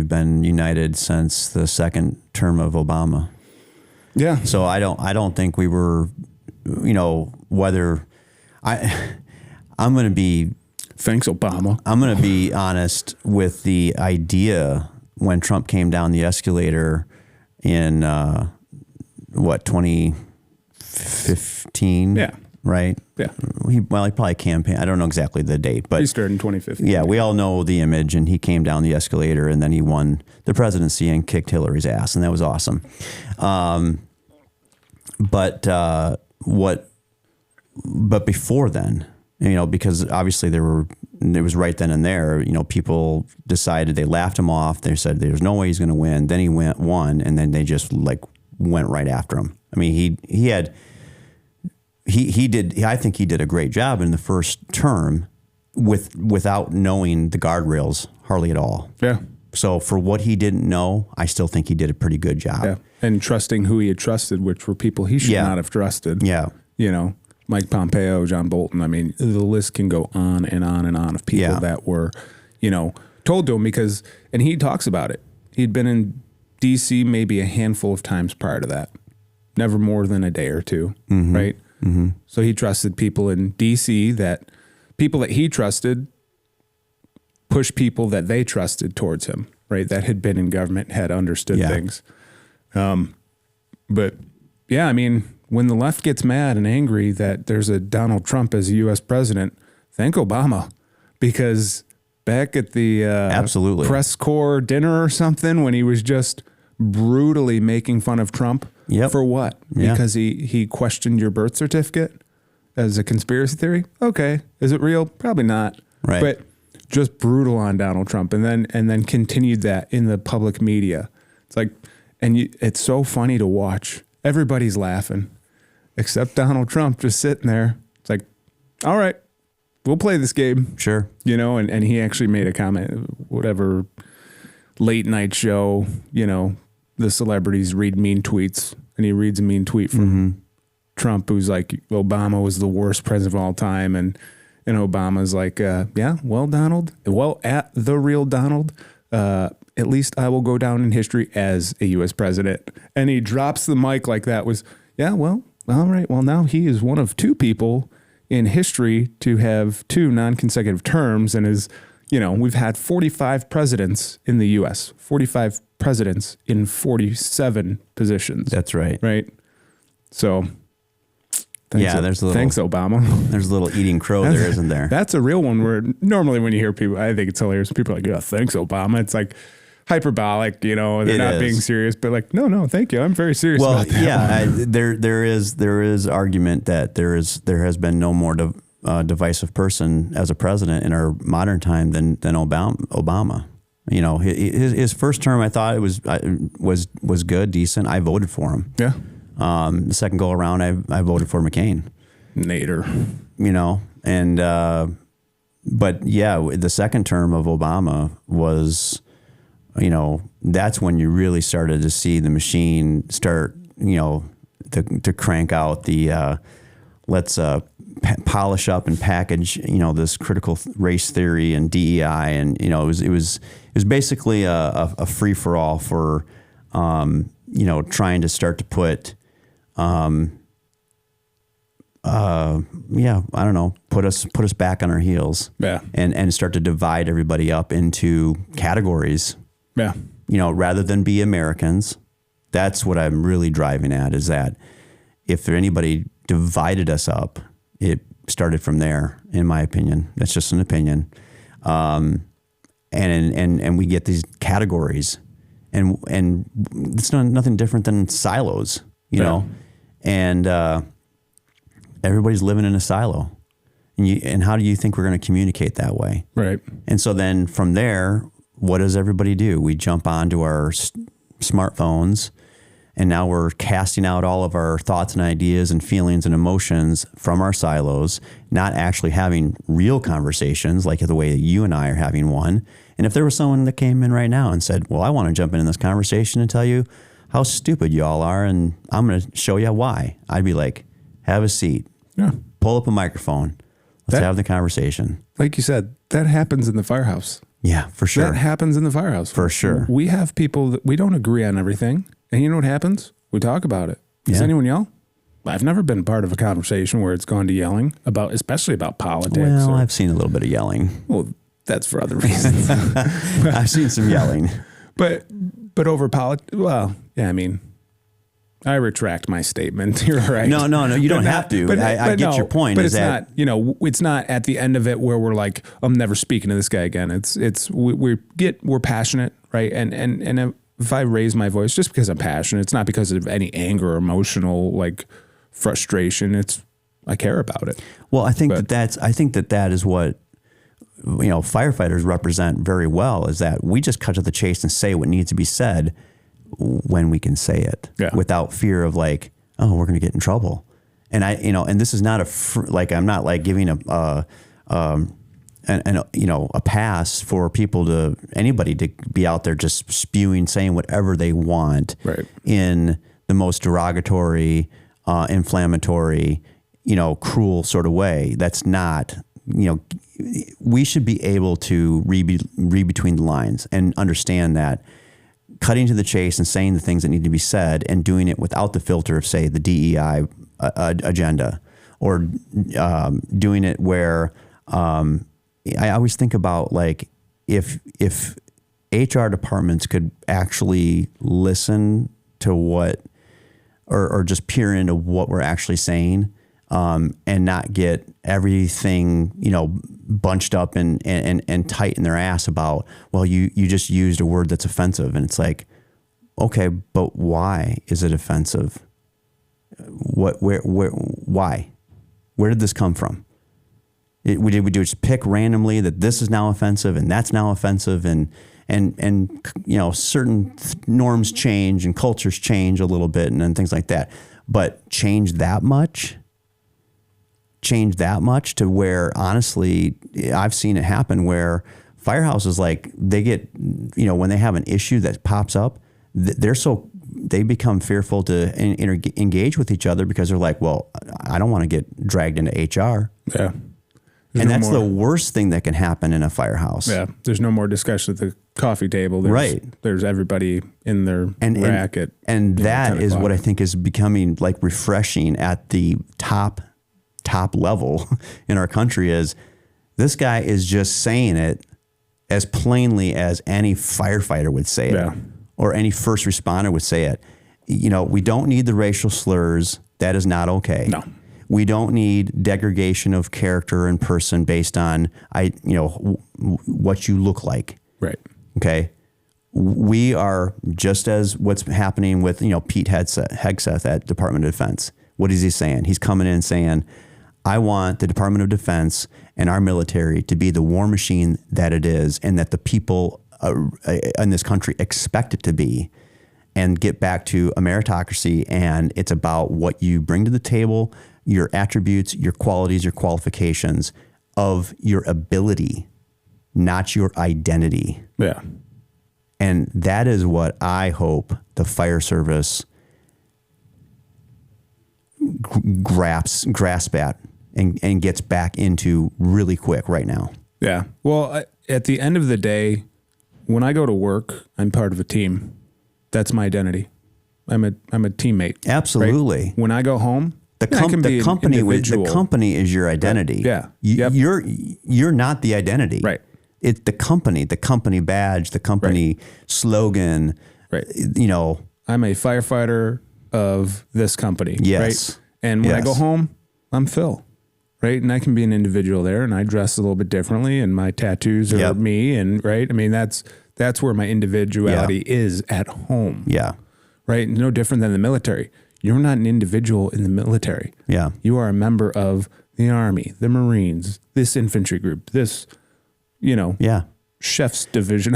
been united since the second term of Obama. Yeah. So I don't think we were, whether I'm going to be, thanks, Obama. I'm going to be honest with the idea when Trump came down the escalator in 2015? Yeah. Right? Yeah. He probably campaigned. I don't know exactly the date, but He started in 2015. yeah, we all know the image, and he came down the escalator, and then he won the presidency and kicked Hillary's ass, and that was awesome. But before then, because obviously it was right then and there, people decided, they laughed him off. They said there's no way he's going to win. Then he won, and then they just went right after him. I mean, I think he did a great job in the first term without knowing the guardrails hardly at all. Yeah. So for what he didn't know, I still think he did a pretty good job. Yeah. And trusting who he had trusted, which were people he should not have trusted. Yeah. Mike Pompeo, John Bolton. I mean, the list can go on and on and on of people that were, told to him and he talks about it. He'd been in D.C. maybe a handful of times prior to that. never more than a day or two, right? Mm-hmm. So he trusted people in D.C. people that he trusted push people that they trusted towards him, right? That had been in government, had understood things. But yeah, I mean, when the left gets mad and angry that there's a Donald Trump as a U.S. president, thank Obama, because back at the absolutely press corps dinner or something, when he was just brutally making fun of Trump for what? Because he questioned your birth certificate as a conspiracy theory. Okay, is it real? Probably not. Right. But just brutal on Donald Trump, and then continued that in the public media. It's like, it's so funny to watch. Everybody's laughing, except Donald Trump just sitting there. It's like, all right, we'll play this game. Sure. And he actually made a comment, whatever late night show, the celebrities read mean tweets, and he reads a mean tweet from Trump, who's like, Obama was the worst president of all time. And Obama's like, Donald, at the real Donald, at least I will go down in history as a U.S. president. And he drops the mic like that was, all right. Well, now he is one of two people in history to have 2 non-consecutive terms, and is, we've had 45 presidents in the U.S., 45 presidents in 47 positions. That's right. Right. So thanks, thanks, Obama. There's a little eating crow there, isn't there? That's a real one where normally when you hear people, I think it's hilarious. People are like, thanks, Obama. It's like hyperbolic, they're not being serious, but like, no, thank you. I'm very serious about that. There is argument that there has been no more divisive person as a president in our modern time than Obama. His first term, I thought it was good, decent. I voted for him. Yeah. The second go around, I voted for McCain. Nader. But the second term of Obama was, that's when you really started to see the machine start, to crank out the, let's polish up and package, this critical race theory and DEI. And, it was basically a free for all for, trying to start to put, put us back on our heels. Yeah. And start to divide everybody up into categories. Yeah. Rather than be Americans. That's what I'm really driving at, is that if anybody divided us up, it started from there, in my opinion. That's just an opinion. And we get these categories, and it's nothing different than silos, you know, and everybody's living in a silo. And how do you think we're going to communicate that way? Right. And so then from there, what does everybody do? We jump onto our smartphones, and now we're casting out all of our thoughts and ideas and feelings and emotions from our silos, not actually having real conversations like the way that you and I are having one. And if there was someone that came in right now and said, well, I want to jump in this conversation and tell you how stupid you all are, and I'm going to show you why, I'd be like, have a seat. Yeah. Pull up a microphone. Let's have the conversation. Like you said, that happens in the firehouse. Yeah, for sure. That happens in the firehouse. For sure. We have people that we don't agree on everything. And you know what happens? We talk about it. Does anyone yell? I've never been part of a conversation where it's gone to yelling, especially about politics. Well, I've seen a little bit of yelling. Well, that's for other reasons. I've seen some yelling. But over politics, well, yeah, I mean, I retract my statement. You're right. No, you don't have to. But I get your point. But it's not, it's not at the end of it where we're like, I'm never speaking to this guy again. We're passionate, right? And if I raise my voice just because I'm passionate, it's not because of any anger or emotional like frustration. I care about it. Well, I think that is what firefighters represent very well, is that we just cut to the chase and say what needs to be said when we can say it without fear of like, oh, we're going to get in trouble. And and this is not I'm not like giving a pass for anybody to be out there just spewing, saying whatever they want in the most derogatory, inflammatory, cruel sort of way. That's not, we should be able to read between the lines and understand that cutting to the chase and saying the things that need to be said and doing it without the filter of, say, the DEI agenda, or doing it where I always think about, like, if HR departments could actually listen to what, or just peer into what we're actually saying, and not get everything, bunched up and tight in their ass about, well, you just used a word that's offensive. And it's like, okay, but why is it offensive? Why? Where did this come from? We just pick randomly that this is now offensive and that's now offensive, and certain norms change and cultures change a little bit and things like that. But change that much to where, honestly, I've seen it happen where firehouses, like, they get, when they have an issue that pops up, they become fearful to engage with each other, because they're like, well, I don't want to get dragged into HR. Yeah. And that's the worst thing that can happen in a firehouse. Yeah. There's no more discussion at the coffee table. Right. There's everybody in their racket. And that is what I think is becoming, like, refreshing at the top level in our country, is this guy is just saying it as plainly as any firefighter would say it, or any first responder would say it. We don't need the racial slurs. That is not okay. No. We don't need degradation of character and person based on what you look like. Right. Okay. We are just as what's happening with Pete Hegseth at Department of Defense. What is he saying? He's coming in saying, I want the Department of Defense and our military to be the war machine that it is, and that the people in this country expect it to be, and get back to a meritocracy. And it's about what you bring to the table, your attributes, your qualities, your qualifications of your ability, not your identity. Yeah. And that is what I hope the fire service grasp at and gets back into really quick right now. Yeah. Well, at the end of the day, when I go to work, I'm part of a team. That's my identity. I'm a teammate. Absolutely. Right? When I go home, the company is your identity. Yeah. You're not the identity. Right. It's the company badge, the company slogan. Right. I'm a firefighter of this company. Yes. Right. And when I go home, I'm Phil. Right. And I can be an individual there, and I dress a little bit differently, and my tattoos are me. And right. I mean, that's where my individuality is at home. Yeah. Right. No different than the military. You're not an individual in the military. Yeah. You are a member of the Army, the Marines, this infantry group, this, chef's division.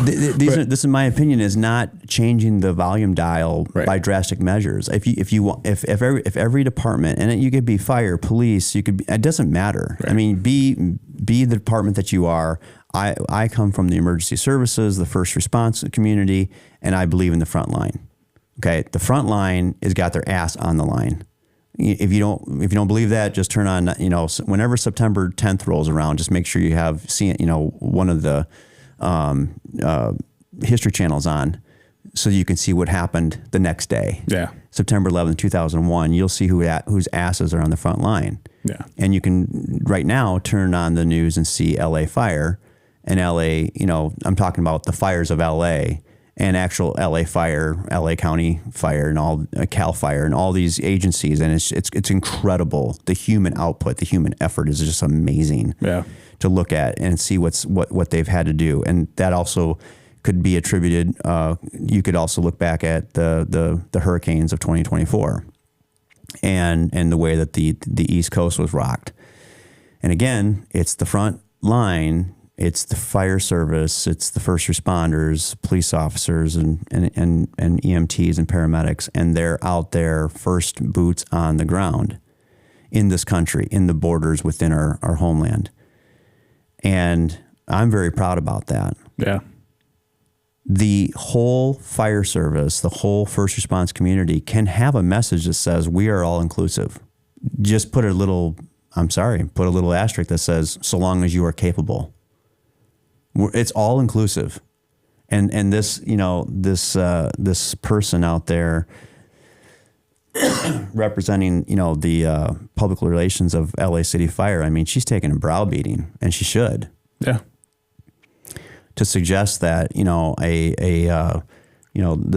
This, in my opinion, is not changing the volume dial by drastic measures. If every department, and you could be fire, police, it doesn't matter. Right. I mean, be the department that you are. I come from the emergency services, the first response community, and I believe in the front line. Okay, the front line has got their ass on the line. If you don't believe that, just turn on, whenever September 10th rolls around, just make sure you have seen, one of the history channels on, so you can see what happened the next day. Yeah, September 11th, 2001. You'll see whose asses are on the front line. Yeah, and you can right now turn on the news and see LA fire, and LA. I'm talking about the fires of LA. And actual LA Fire, LA County Fire, and all Cal Fire, and all these agencies, and it's incredible. The human output, the human effort is just amazing. Yeah. To look at and see what they've had to do, and that also could be attributed. You could also look back at the hurricanes of 2024, and the way that the East Coast was rocked. And again, it's the front line. It's the fire service, it's the first responders, police officers, and EMTs and paramedics, and they're out there first boots on the ground in this country, in the borders within our homeland. And I'm very proud about that. Yeah. The whole fire service, the whole first response community can have a message that says we are all inclusive. Just put a little asterisk that says, so long as you are capable. It's all inclusive. And this, this person out there representing, the public relations of LA City Fire, I mean, she's taking a browbeating, and she should. Yeah. To suggest that, this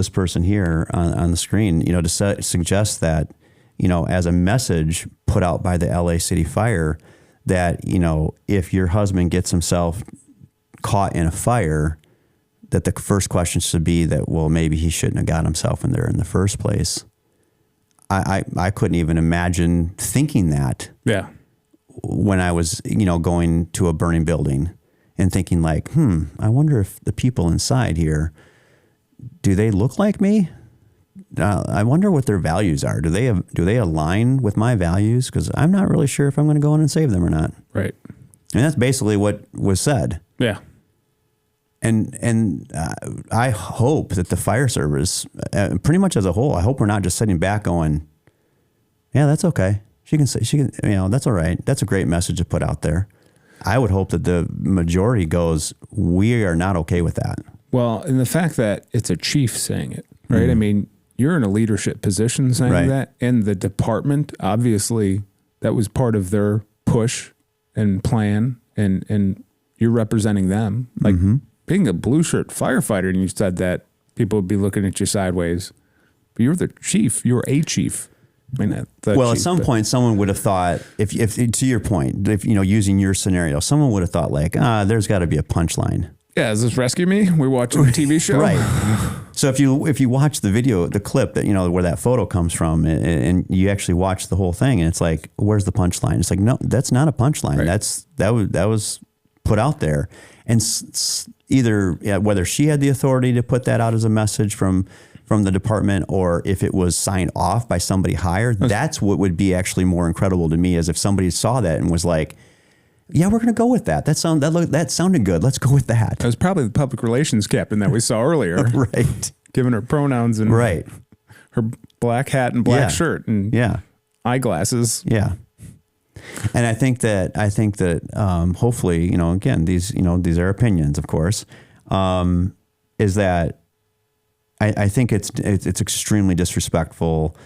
person here on the screen, to suggest that, as a message put out by the LA City Fire, that, if your husband gets himself caught in a fire, that the first question should be that, well, maybe he shouldn't have got himself in there in the first place. I couldn't even imagine thinking that. Yeah. When I was, going to a burning building and thinking like, I wonder if the people inside here, do they look like me? I wonder what their values are. Do they align with my values? Because I'm not really sure if I'm going to go in and save them or not. Right. And that's basically what was said. Yeah. And I hope that the fire service, pretty much as a whole, I hope we're not just sitting back going, yeah, that's okay. She can, that's all right. That's a great message to put out there. I would hope that the majority goes, we are not okay with that. Well, and the fact that it's a chief saying it, right? I mean, you're in a leadership position saying that, and the department, obviously, that was part of their push and plan, and you're representing them. Like, being a blue shirt firefighter and you said that, people would be looking at you sideways. But you're the chief. You're a chief. I mean, at some point, someone would have thought, if to your point, if using your scenario, someone would have thought like, there's got to be a punchline. Yeah, is this Rescue Me? We're watching a TV show, right? So if you watch the video, the clip that where that photo comes from, and you actually watch the whole thing, and it's like, where's the punchline? It's like, no, that's not a punchline. Right. That was put out there, and either whether she had the authority to put that out as a message from the department, or if it was signed off by somebody higher, that's what would be actually more incredible to me, as if somebody saw that and was like, yeah, we're going to go with that. That sounded good. Let's go with that. That was probably the public relations captain that we saw earlier. Right. Giving her pronouns and her black hat and black shirt and eyeglasses. Yeah. And I think that hopefully, again, these are opinions, of course, is that I think it's extremely disrespectful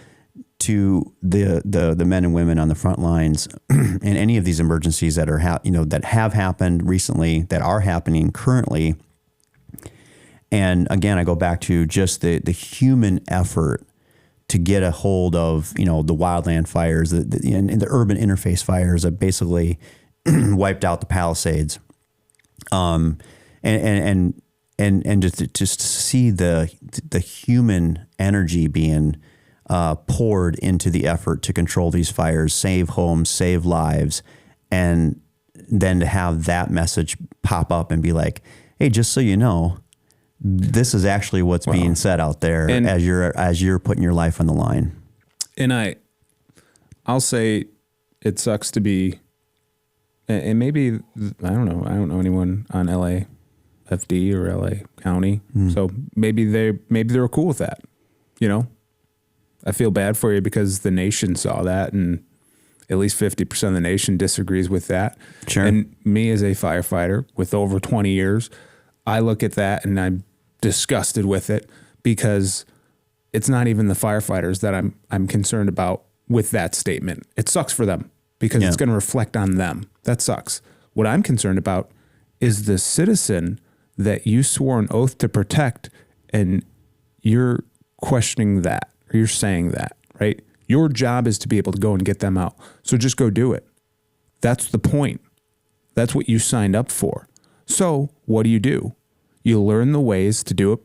to the men and women on the front lines in any of these emergencies that are that have happened recently, that are happening currently. And again, I go back to just the human effort to get a hold of the wildland fires, and the urban interface fires that basically wiped out the Palisades, and just to see the human energy being poured into the effort to control these fires, save homes, save lives, and then to have that message pop up and be like, hey, just so you know, this is actually what's being said out there as you're putting your life on the line. And I'll say it sucks to be, and maybe, I don't know anyone on LAFD or LA County. So maybe they're cool with that. I feel bad for you because the nation saw that, and at least 50% of the nation disagrees with that. Sure. And me as a firefighter with over 20 years, I look at that and I'm disgusted with it, because it's not even the firefighters that I'm concerned about with that statement. It sucks for them because it's going to reflect on them. That sucks. What I'm concerned about is the citizen that you swore an oath to protect, and you're questioning that, or you're saying that, right? Your job is to be able to go and get them out. So just go do it. That's the point. That's what you signed up for. So what do? You learn the ways to do it,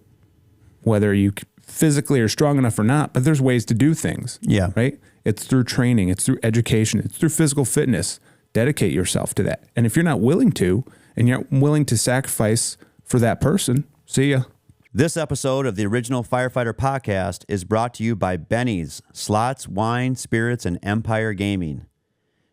whether you physically are strong enough or not, but there's ways to do things. Yeah. Right? It's through training. It's through education. It's through physical fitness. Dedicate yourself to that. And if you're not willing to, and you're willing to sacrifice for that person, see ya. This episode of the original Firefighter podcast is brought to you by Benny's Slots, Wine, Spirits, and Empire Gaming.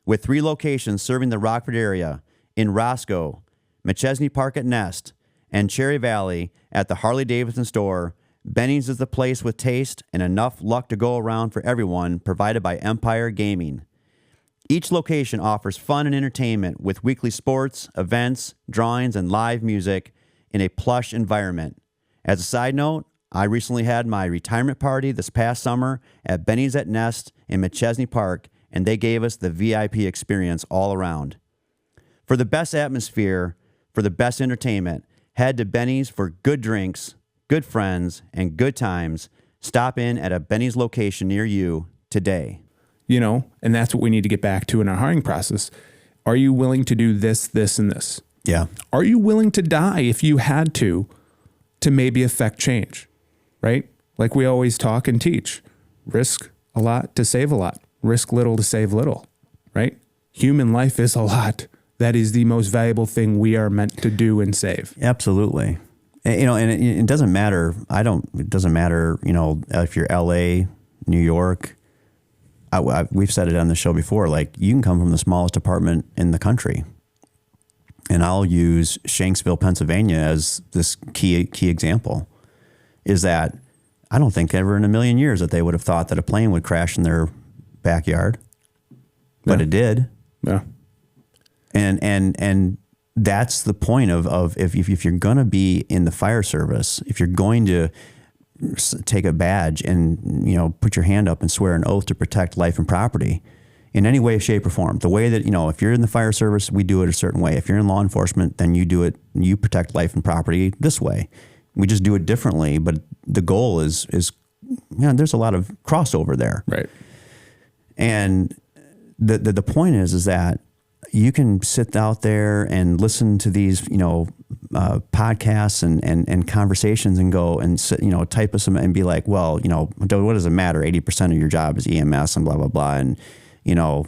With 3 locations serving the Rockford area in Roscoe, McChesney Park at Nest, and Cherry Valley at the Harley-Davidson store, Benny's is the place with taste and enough luck to go around for everyone, provided by Empire Gaming. Each location offers fun and entertainment with weekly sports, events, drawings, and live music in a plush environment. As a side note, I recently had my retirement party this past summer at Benny's at Nest in McChesney Park, and they gave us the VIP experience all around. For the best atmosphere, for the best entertainment, head to Benny's for good drinks, good friends, and good times. Stop in at a Benny's location near you today. You know, and that's what we need to get back to in our hiring process. Are you willing to do this, this, and this? Yeah. Are you willing to die if you had to maybe affect change, right? Like we always talk and teach, risk a lot to save a lot, risk little to save little, right? Human life is a lot. That is the most valuable thing we are meant to do and save. Absolutely. And, you know, and it doesn't matter. It doesn't matter, you know, if you're LA, New York. We've said it on the show before, like you can come from the smallest apartment in the country. And I'll use Shanksville, Pennsylvania as this key example, is that I don't think ever in a million years that they would have thought that a plane would crash in their backyard, but it did. Yeah. And that's the point of if you're going to be in the fire service, if you're going to take a badge and, you know, put your hand up and swear an oath to protect life and property in any way, shape, or form. The way that, you know, if you're in the fire service, we do it a certain way. If you're in law enforcement, then you protect life and property this way. We just do it differently, but the goal is you know, there's a lot of crossover there. Right. And the point is that you can sit out there and listen to these, you know, podcasts and conversations and go and sit, you know, type us and be like, well, you know, what does it matter? 80% of your job is EMS and blah, blah, blah. And, you know,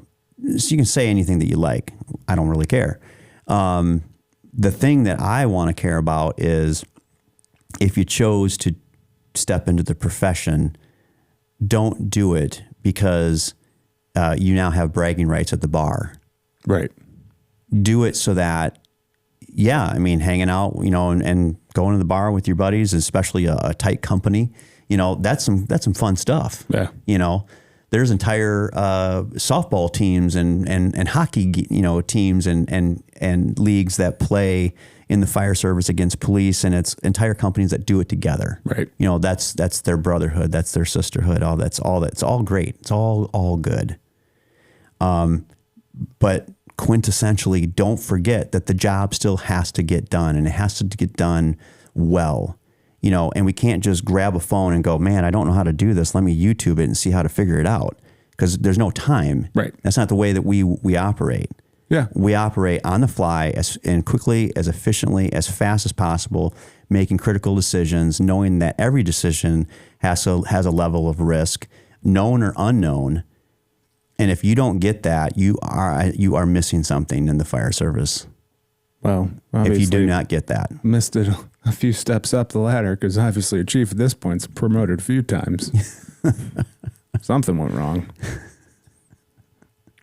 so you can say anything that you like. I don't really care. The thing that I want to care about is if you chose to step into the profession, don't do it because you now have bragging rights at the bar. Right. Do it so that, yeah, I mean, hanging out, you know, and going to the bar with your buddies, especially a tight company, you know, that's some fun stuff. Yeah. You know, there's entire softball teams and hockey, you know, teams and leagues that play in the fire service against police, and it's entire companies that do it together. Right. You know, that's their brotherhood, that's their sisterhood. It's all great. It's all good. But quintessentially, don't forget that the job still has to get done, and it has to get done well, you know, and we can't just grab a phone and go, man, I don't know how to do this. Let me YouTube it and see how to figure it out, because there's no time. Right. That's not the way that we operate. Yeah. We operate on the fly and quickly, as efficiently, as fast as possible, making critical decisions, knowing that every decision has a level of risk, known or unknown. And if you don't get that, you are missing something in the fire service. Well, if you do not get that, missed it a few steps up the ladder, because obviously a chief at this point's promoted a few times. Something went wrong.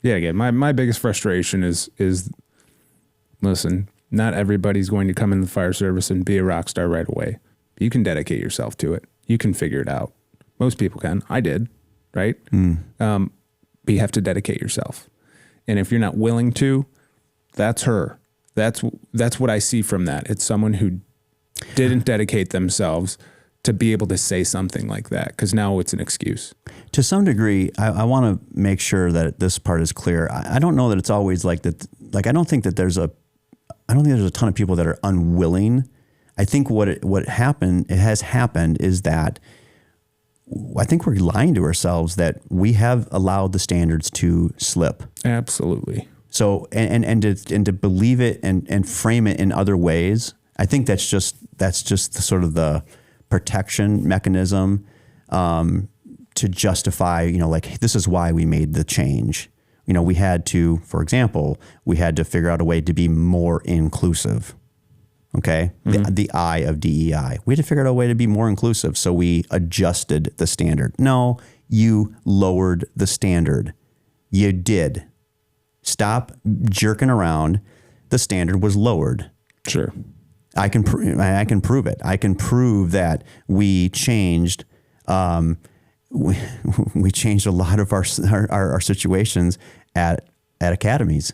Yeah, again, my biggest frustration is listen, not everybody's going to come in the fire service and be a rock star right away. You can dedicate yourself to it. You can figure it out. Most people can. I did, right? But you have to dedicate yourself. And if you're not willing to, that's her. That's what I see from that. It's someone who didn't dedicate themselves to be able to say something like that, because now it's an excuse. To some degree, I want to make sure that this part is clear. I don't know that it's always like that. Like, I don't think there's a ton of people that are unwilling. I think what has happened is that I think we're lying to ourselves that we have allowed the standards to slip. Absolutely. So, and to believe it and frame it in other ways, I think that's just the sort of the protection mechanism to justify, you know, like, this is why we made the change. You know, we had to, for example, figure out a way to be more inclusive. Okay. Mm-hmm. The I of DEI. We had to figure out a way to be more inclusive. So we adjusted the standard. No, you lowered the standard. You did. Stop jerking around. The standard was lowered. Sure. I can prove it. I can prove that we changed. We changed a lot of our situations at academies.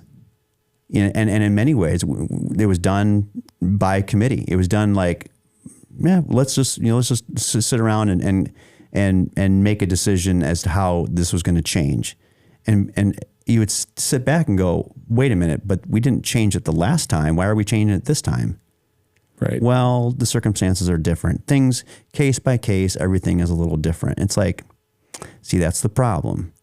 And in many ways, it was done by committee. It was done like let's just sit around and make a decision as to how this was going to change. And you would sit back and go, wait a minute, but we didn't change it the last time. Why are we changing it this time? Right. Well, the circumstances are different. Things, case by case, everything is a little different. It's like, see, that's the problem.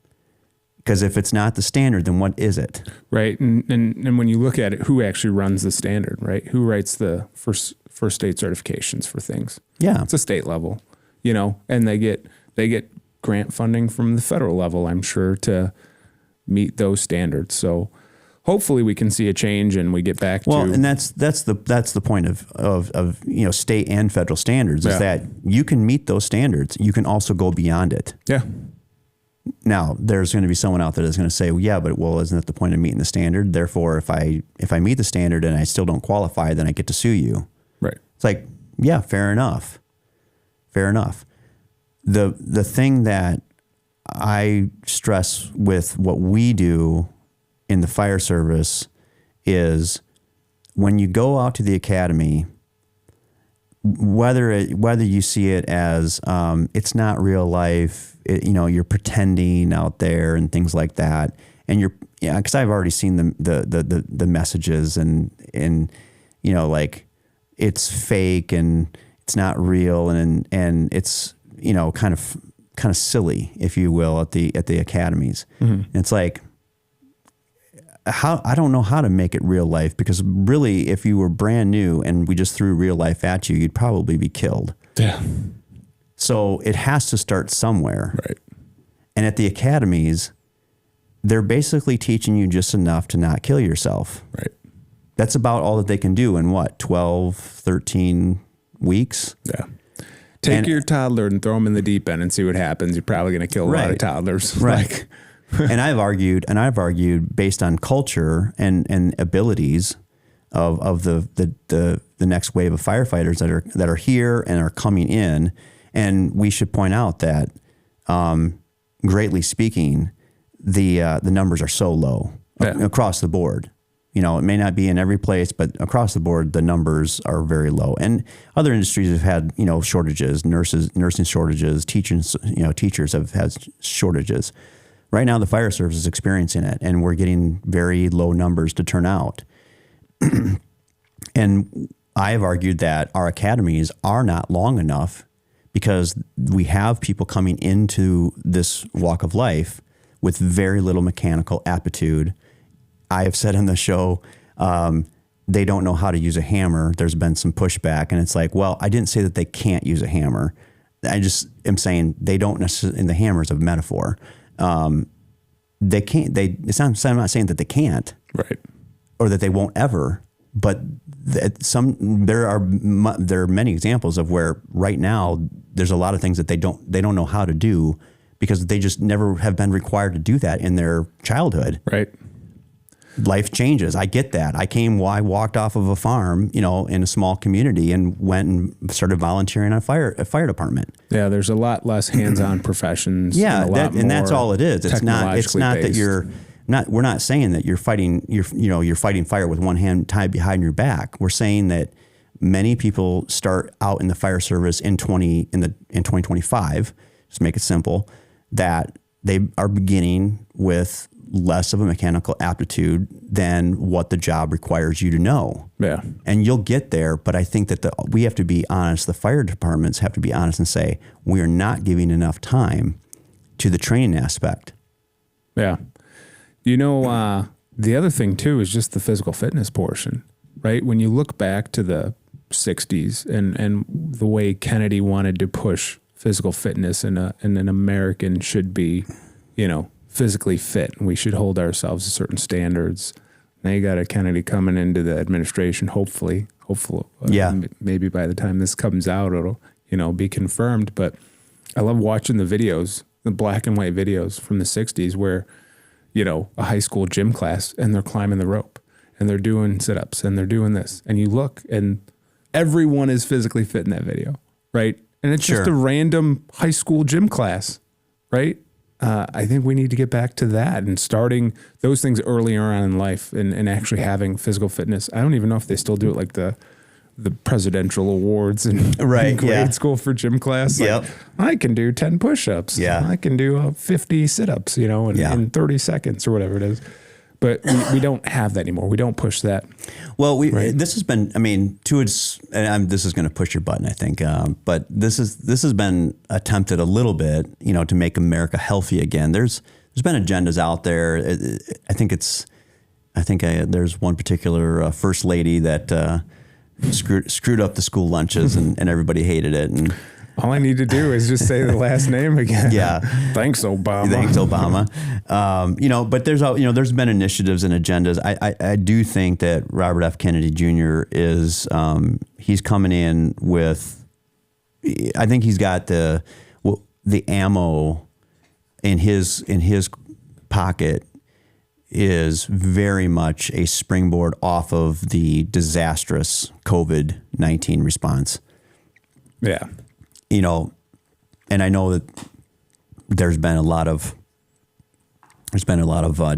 Because if it's not the standard, then what is it? Right. And when you look at it, who actually runs the standard, right? Who writes the first state certifications for things? Yeah. It's a state level, and they get grant funding from the federal level, I'm sure, to meet those standards. So hopefully we can see a change and we get back to. Well, and that's the point of state and federal standards is that you can meet those standards. You can also go beyond it. Yeah. Now, there's going to be someone out there that's going to say, well, yeah, but isn't that the point of meeting the standard? Therefore, if I meet the standard and I still don't qualify, then I get to sue you. Right. It's like, yeah, fair enough. Fair enough. The thing that I stress with what we do in the fire service is when you go out to the academy, whether you see it as it's not real life, you're pretending out there and things like that, and because I've already seen the messages and like it's fake and it's not real and it's kind of silly, if you will, at the academies. Mm-hmm. It's like, I don't know how to make it real life, because really, if you were brand new and we just threw real life at you, you'd probably be killed. Yeah. So it has to start somewhere. Right. And at the academies, they're basically teaching you just enough to not kill yourself. Right. That's about all that they can do in 12, 13 weeks. Yeah. Take your toddler and throw him in the deep end and see what happens. You're probably going to kill a lot of toddlers. Right. And I've argued based on culture and abilities of the next wave of firefighters that are here and are coming in. And we should point out that, greatly speaking, the numbers are so low across the board. It may not be in every place, but across the board, the numbers are very low. And other industries have had, shortages, nursing shortages, teachers have had shortages. Right now, the fire service is experiencing it, and we're getting very low numbers to turn out. And I've argued that our academies are not long enough, because we have people coming into this walk of life with very little mechanical aptitude. I have said on the show, they don't know how to use a hammer. There's been some pushback, and it's like, well, I didn't say that they can't use a hammer. I just am saying they don't necessarily, and the hammer is a metaphor. They can't, I'm not saying that they can't, right, or that they won't ever, but there are many examples of where right now there's a lot of things that they don't know how to do, because they just never have been required to do that in their childhood. Right. Life changes. I get that. I walked off of a farm, in a small community, and went and started volunteering on a fire department. Yeah, there's a lot less hands-on professions. Yeah, and that's all it is. It's not that you're not. We're not saying that you're fighting. You're fighting fire with one hand tied behind your back. We're saying that many people start out in the fire service in 2025. Just make it simple. That they are beginning with less of a mechanical aptitude than what the job requires you to know. Yeah. And you'll get there, but I think that we have to be honest. The fire departments have to be honest and say, we are not giving enough time to the training aspect. Yeah. The other thing too is just the physical fitness portion, right? When you look back to the 60s and the way Kennedy wanted to push physical fitness and an American should be, physically fit, and we should hold ourselves to certain standards. Now you got a Kennedy coming into the administration, hopefully, maybe by the time this comes out, it'll, be confirmed. But I love watching the videos, the black and white videos from the 60s where, a high school gym class, and they're climbing the rope and they're doing sit-ups and they're doing this. And you look and everyone is physically fit in that video, right? And it's just a random high school gym class, right? I think we need to get back to that and starting those things earlier on in life and actually having physical fitness. I don't even know if they still do it like the the presidential awards in Right, grade yeah. school for gym class. Yep. Like, I can do 10 push-ups. Yeah. I can do 50 sit-ups, in 30 seconds or whatever it is. But we don't have that anymore. We don't push that. Well, this has been, this is going to push your button, I think. But this has been attempted a little bit, to make America healthy again. There's been agendas out there. I think there's one particular first lady that screwed up the school lunches and everybody hated it. And all I need to do is just say the last name again. Yeah. Thanks, Obama. Thanks, Obama. But there's been initiatives and agendas. I do think that Robert F. Kennedy Jr. is, he's coming in with, I think he's got the ammo in his pocket is very much a springboard off of the disastrous COVID-19 response. Yeah. And I know that there's been a lot of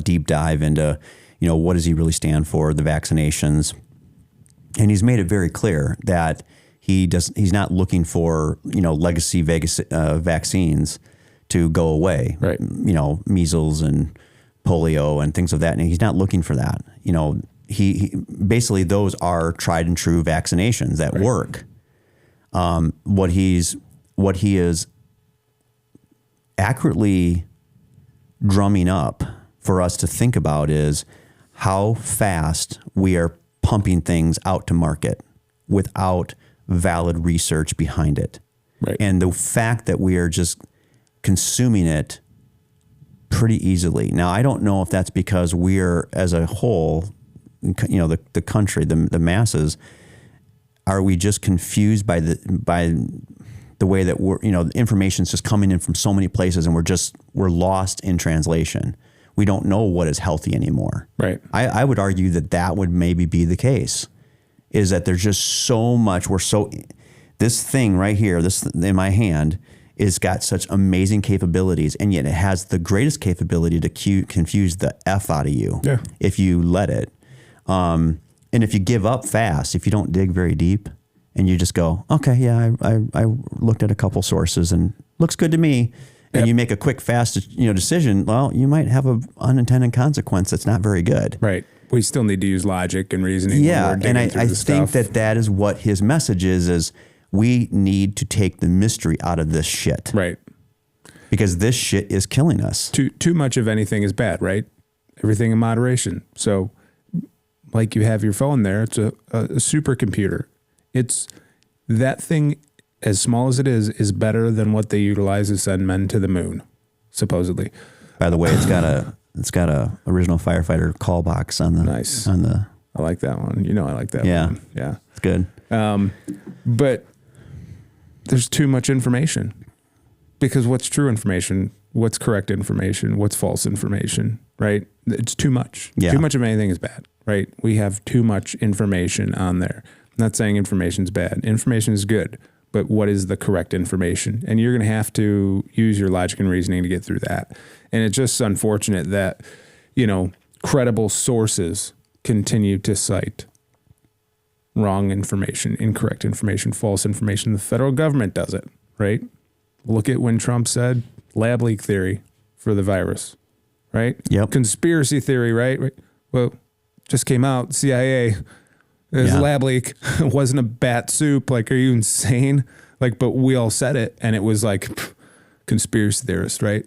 deep dive into, what does he really stand for, the vaccinations. And he's made it very clear that he's not looking for, legacy vaccines to go away, right? Measles and polio and things of that. And he's not looking for that. He basically, those are tried and true vaccinations that work. What he is accurately drumming up for us to think about is how fast we are pumping things out to market without valid research behind it. Right. And the fact that we are just consuming it pretty easily. Now, I don't know if that's because we're, as a whole, the country, the masses, are we just confused by the way that we're, information's just coming in from so many places and we're lost in translation. We don't know what is healthy anymore. Right. I would argue that would maybe be the case, is that there's just so much, this thing right here, this in my hand, is got such amazing capabilities, and yet it has the greatest capability to confuse the F out of you if you let it. And if you give up fast, if you don't dig very deep and you just go, okay, yeah, I looked at a couple sources and looks good to me. And you make a quick, fast, decision. Well, you might have an unintended consequence that's not very good. Right. We still need to use logic and reasoning. Yeah. And I think that is what his message is we need to take the mystery out of this shit. Right. Because this shit is killing us. Too much of anything is bad, right? Everything in moderation. So like you have your phone there, it's a supercomputer. It's that thing, as small as it is better than what they utilize to send men to the moon, supposedly. By the way, it's got a original Firefighter call box on the nice. I like that one. I like that one. Yeah. It's good. But there's too much information, because what's true information, what's correct information, what's false information, right? It's too much. Yeah. Too much of anything is bad, right? We have too much information on there. I'm not saying information's bad. Information is good, but what is the correct information? And you're going to have to use your logic and reasoning to get through that. And it's just unfortunate that, credible sources continue to cite wrong information, incorrect information, false information. The federal government does it, right? Look at when Trump said lab leak theory for the virus, right? Yep. Conspiracy theory, right? Well, just came out, CIA, there's a lab leak. It wasn't a bat soup. Like, are you insane? Like, but we all said it, and it was like, conspiracy theorist, right?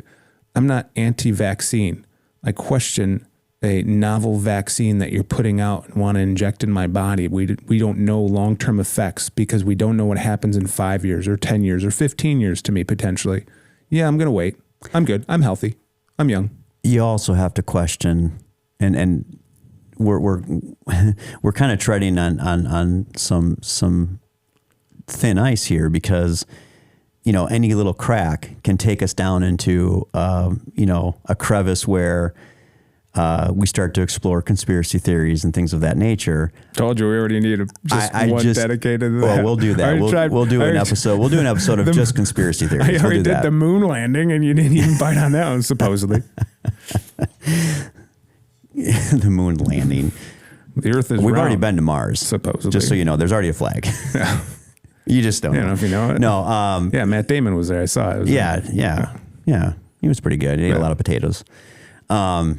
I'm not anti-vaccine. I question a novel vaccine that you're putting out and want to inject in my body. We don't know long-term effects because we don't know what happens in 5 years or 10 years or 15 years to me, potentially. Yeah, I'm going to wait. I'm good. I'm healthy. I'm young. You also have to question, and we're kind of treading on some thin ice here, because any little crack can take us down into a crevice where we start to explore conspiracy theories and things of that nature. Told you we already need one dedicated to that. Well, we'll do that. We'll do an episode. We'll do an episode of just conspiracy theories. I already did the moon landing, and you didn't even bite on that one, supposedly. The moon landing. The Earth is We've round, already been to Mars, supposedly. just so you know. There's already a flag. Yeah. You just don't I don't know if you know it. No. Yeah, Matt Damon was there. I saw it. Yeah. He was pretty good. He ate a lot of potatoes. No,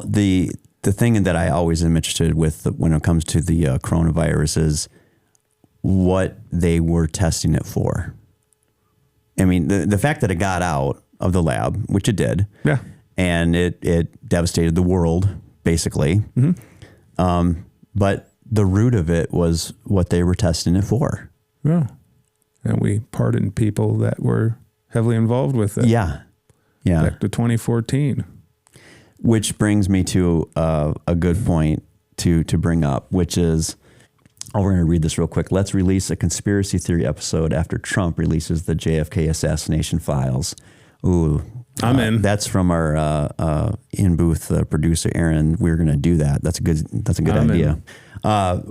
the thing that I always am interested with when it comes to the coronavirus is what they were testing it for. I mean, the fact that it got out of the lab, which it did, and it devastated the world, basically. Mm-hmm. But the root of it was what they were testing it for. Yeah. And we pardoned people that were heavily involved with it. Yeah. Back to 2014. Which brings me to a good point to bring up, which is, we're going to read this real quick. Let's release a conspiracy theory episode after Trump releases the JFK assassination files. Ooh, I'm in. That's from our in-booth producer, Aaron. We're going to do that. That's a good idea.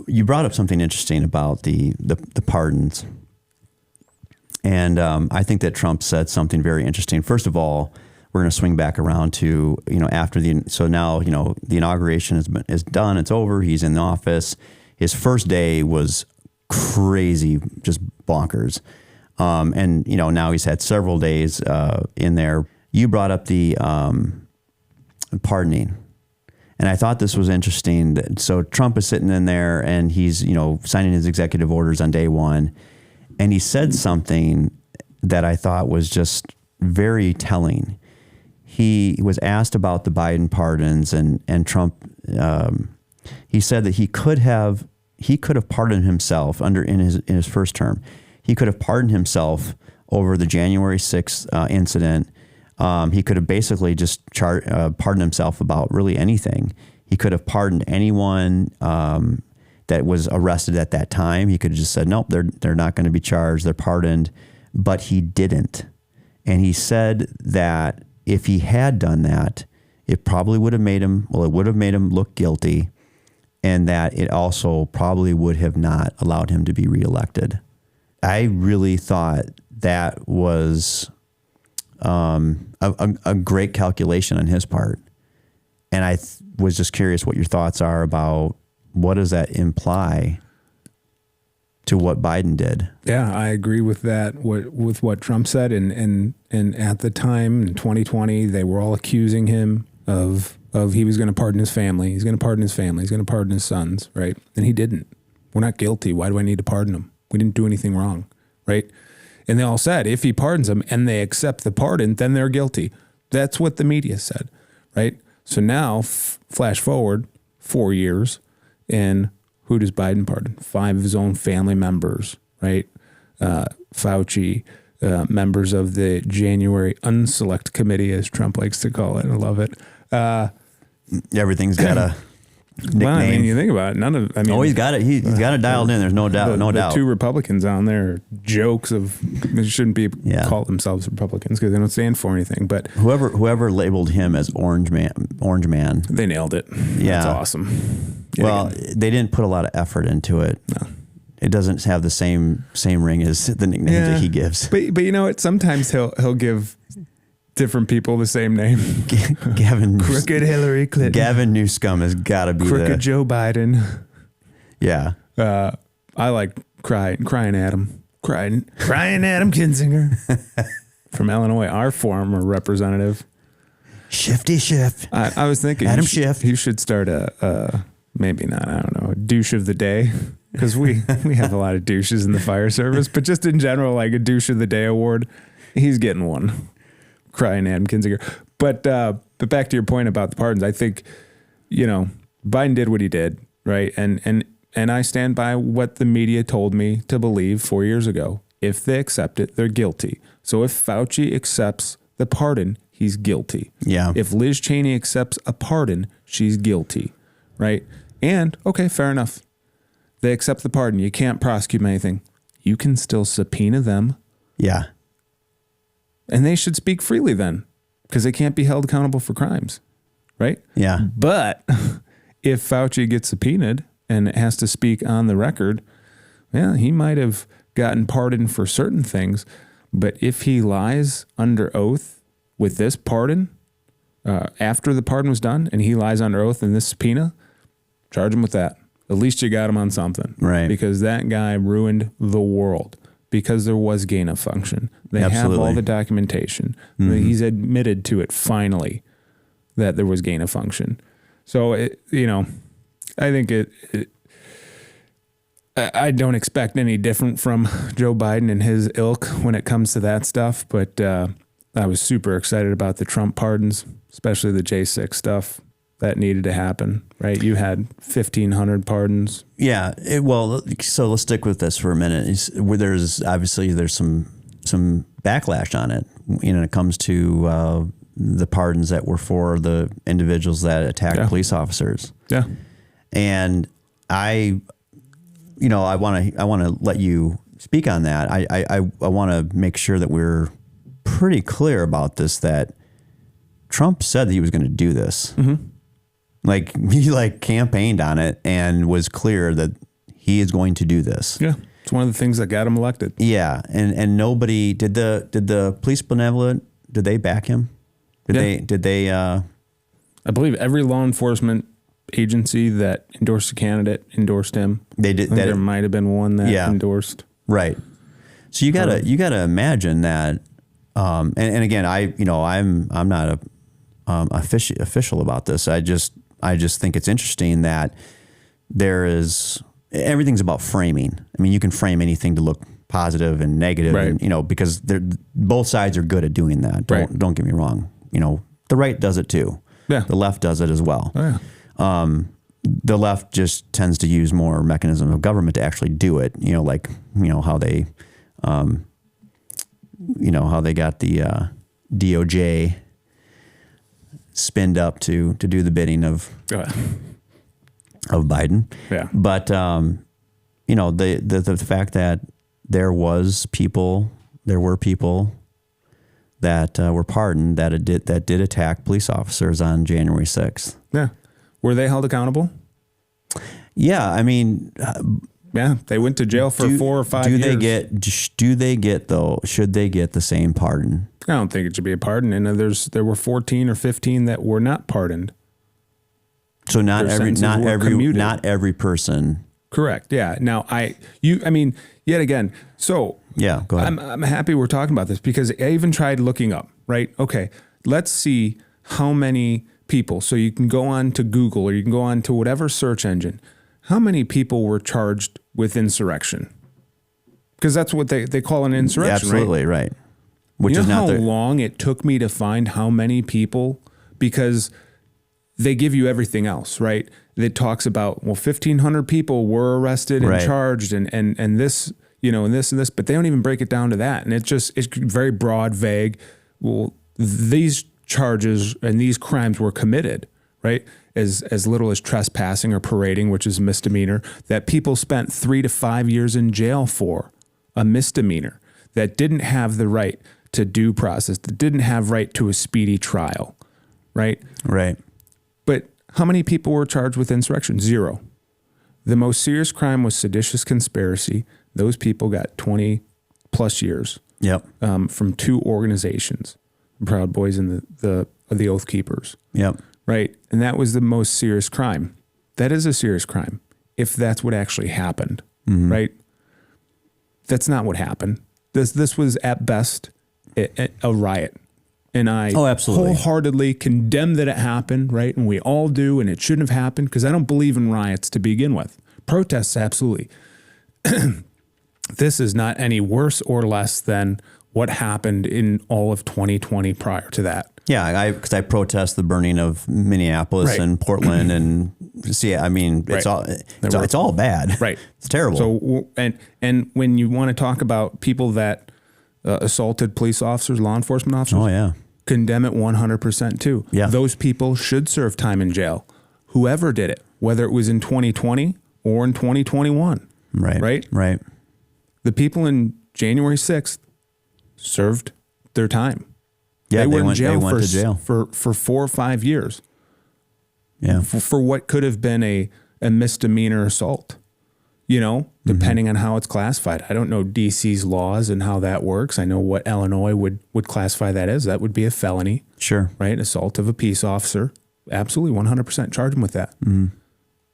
You brought up something interesting about the pardons. And I think that Trump said something very interesting. First of all, we're going to swing back around to, after so now, the inauguration is done. It's over. He's in the office. His first day was crazy, just bonkers. And, now he's had several days in there. You brought up the pardoning. And I thought this was interesting. So Trump is sitting in there and he's, signing his executive orders on day one. And he said something that I thought was just very telling. He was asked about the Biden pardons, and Trump, he said that he could have pardoned himself in his first term. He could have pardoned himself over the January 6th incident. He could have basically just pardoned himself about really anything. He could have pardoned anyone that was arrested at that time. He could have just said, nope, they're not going to be charged. They're pardoned. But he didn't. And he said that if he had done that, it probably would have made him look guilty, and that it also probably would have not allowed him to be reelected. I really thought that was a great calculation on his part. And I was just curious what your thoughts are about what does that imply to what Biden did. Yeah, I agree with that, with what Trump said. And at the time in 2020, they were all accusing him of he was going to pardon his family. He's going to pardon his family. He's going to pardon his sons, right? And he didn't. We're not guilty. Why do I need to pardon him? We didn't do anything wrong, right? And they all said, if he pardons them and they accept the pardon, then they're guilty. That's what the media said, right? So now, flash forward 4 years, and who does Biden pardon? 5 of his own family members, right? Fauci, members of the January Unselect Committee, as Trump likes to call it. I love it. Everything's got a nickname. Well, I mean, you think about it. He's got it. He's got it dialed in. There's no doubt. The 2 Republicans on there are jokes of they shouldn't be call themselves Republicans because they don't stand for anything. But whoever labeled him as Orange Man, they nailed it. Yeah, that's awesome. They didn't put a lot of effort into it. No. It doesn't have the same ring as the nicknames that he gives. But you know what? Sometimes he'll give different people the same name. Gavin Crooked Hillary Clinton. Gavin Newscomb has got to be Crooked Joe Biden. Yeah. I like crying Adam. Crying Adam Kinzinger from Illinois, our former representative. Shifty Schiff. I was thinking Adam Schiff. He should start a maybe not, I don't know, a douche of the day. Because we have a lot of douches in the fire service, but just in general, like a douche of the day award, he's getting one. Crying Adam Kinzinger. But back to your point about the pardons, I think, Biden did what he did, right? And I stand by what the media told me to believe 4 years ago. If they accept it, they're guilty. So if Fauci accepts the pardon, he's guilty. Yeah. If Liz Cheney accepts a pardon, she's guilty, right? And, okay, fair enough. They accept the pardon. You can't prosecute anything. You can still subpoena them. Yeah. And they should speak freely then, because they can't be held accountable for crimes, right? Yeah. But if Fauci gets subpoenaed and has to speak on the record, he might have gotten pardoned for certain things. But if he lies under oath with this pardon, after the pardon was done, and he lies under oath in this subpoena, charge him with that. At least you got him on something. Right. Because that guy ruined the world because there was gain of function. They have all the documentation. He's admitted to it finally that there was gain of function. So, I think I don't expect any different from Joe Biden and his ilk when it comes to that stuff. But I was super excited about the Trump pardons, especially the J6 stuff. That needed to happen, right? You had 1,500 pardons. Yeah. So let's stick with this for a minute. There's some backlash on it when it comes to the pardons that were for the individuals that attacked police officers. Yeah. And I want to let you speak on that. I want to make sure that we're pretty clear about this, that Trump said that he was going to do this. Mm-hmm. Like he campaigned on it and was clear that he is going to do this. Yeah. It's one of the things that got him elected. Yeah. And nobody did the police benevolent, did they back him? Did they I believe every law enforcement agency that endorsed a candidate endorsed him. They did. There might have been one that endorsed. Right. So you gotta imagine that. And again, I'm not official about this. I just think it's interesting that everything's about framing. I mean, you can frame anything to look positive and negative, right. And, because both sides are good at doing that. Don't get me wrong. The right does it too. Yeah. The left does it as well. Oh, yeah. The left just tends to use more mechanism of government to actually do it. How they, how they got the DOJ spinned up to do the bidding of Biden. Yeah. But the fact that there were people that were pardoned that did attack police officers on January 6th. Yeah. Were they held accountable? Yeah, I mean, yeah, they went to jail for 4 or 5 years. Should they get the same pardon? I don't think it should be a pardon. And there were 14 or 15 that were not pardoned. So not every person. Correct. Yeah. Now yet again. So yeah, go ahead. I'm happy we're talking about this because I even tried looking up, right? Okay. Let's see how many people. So you can go on to Google or you can go on to whatever search engine. How many people were charged with insurrection? Because that's what they call an insurrection, absolutely, right? Which you is know not how long it took me to find how many people? Because they give you everything else, right? It talks about, 1,500 people were arrested and charged and this, and this and this, but they don't even break it down to that. And it's very broad, vague. Well, these charges and these crimes were committed, right? As little as trespassing or parading, which is a misdemeanor, that people spent 3 to 5 years in jail for, a misdemeanor, that didn't have the right to due process, that didn't have right to a speedy trial, right? Right. But how many people were charged with insurrection? 0. The most serious crime was seditious conspiracy. Those people got 20 plus years. Yep. From 2 organizations, the Proud Boys and the Oath Keepers. Yep. Right. And that was the most serious crime. That is a serious crime if that's what actually happened. Mm-hmm. Right. That's not what happened. This was at best a riot. And I absolutely wholeheartily condemn that it happened, right? And we all do, and it shouldn't have happened because I don't believe in riots to begin with. Protests, absolutely. This is not any worse or less than what happened in all of 2020 prior to that. Yeah, because I protest the burning of Minneapolis and Portland, and it's all bad. Right, it's terrible. So and when you want to talk about people that assaulted police officers, law enforcement officers, condemn it 100% too. Yeah, those people should serve time in jail. Whoever did it, whether it was in 2020 or in 2021. Right. The people in January 6th served their time. Yeah, they went to jail for 4 or 5 years. Yeah, for what could have been a misdemeanor assault. Depending on how it's classified. I don't know DC's laws and how that works. I know what Illinois would classify that as. That would be a felony. Sure. Right? Assault of a peace officer. Absolutely, 100% charge them with that. Mm-hmm.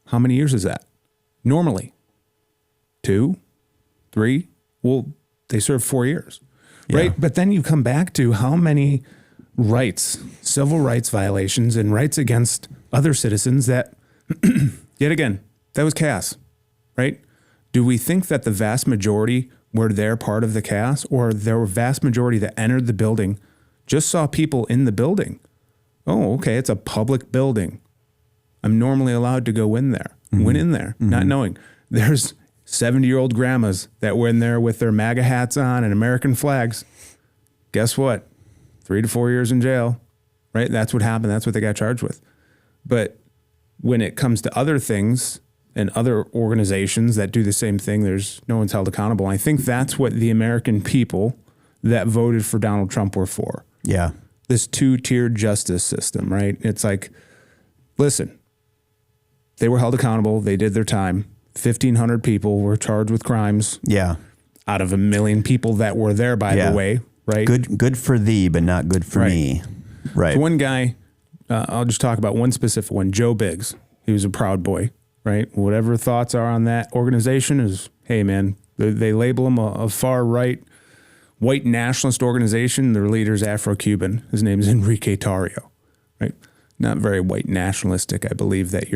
How many years is that? Normally, 2, 3. Well, they serve 4 years, right? But then you come back to how many rights, civil rights violations and rights against other citizens that, yet again, that was chaos, right? Do we think that the vast majority were there part of the chaos, or there were vast majority that entered the building, just saw people in the building? Oh, okay, it's a public building. I'm normally allowed to go in there. Went in there, not knowing. There's 70-year-old grandmas that went in there with their MAGA hats on and American flags. Guess what? 3 to 4 years in jail, right? That's what happened. That's what they got charged with. But when it comes to other things and other organizations that do the same thing, there's no one's held accountable. I think that's what the American people that voted for Donald Trump were for. Yeah. This 2-tiered justice system, right? It's like, listen, they were held accountable. They did their time. 1,500 people were charged with crimes. Yeah. Out of 1 million people that were there, by the way, right? Good for thee, but not good for me. Right. So one guy, I'll just talk about one specific one, Joe Biggs. He was a Proud Boy, right? Whatever thoughts are on that organization is, hey, man, they label him a far-right white nationalist organization. Their leader's Afro-Cuban. His name is Enrique Tarrio, right? Not very white nationalistic. I believe that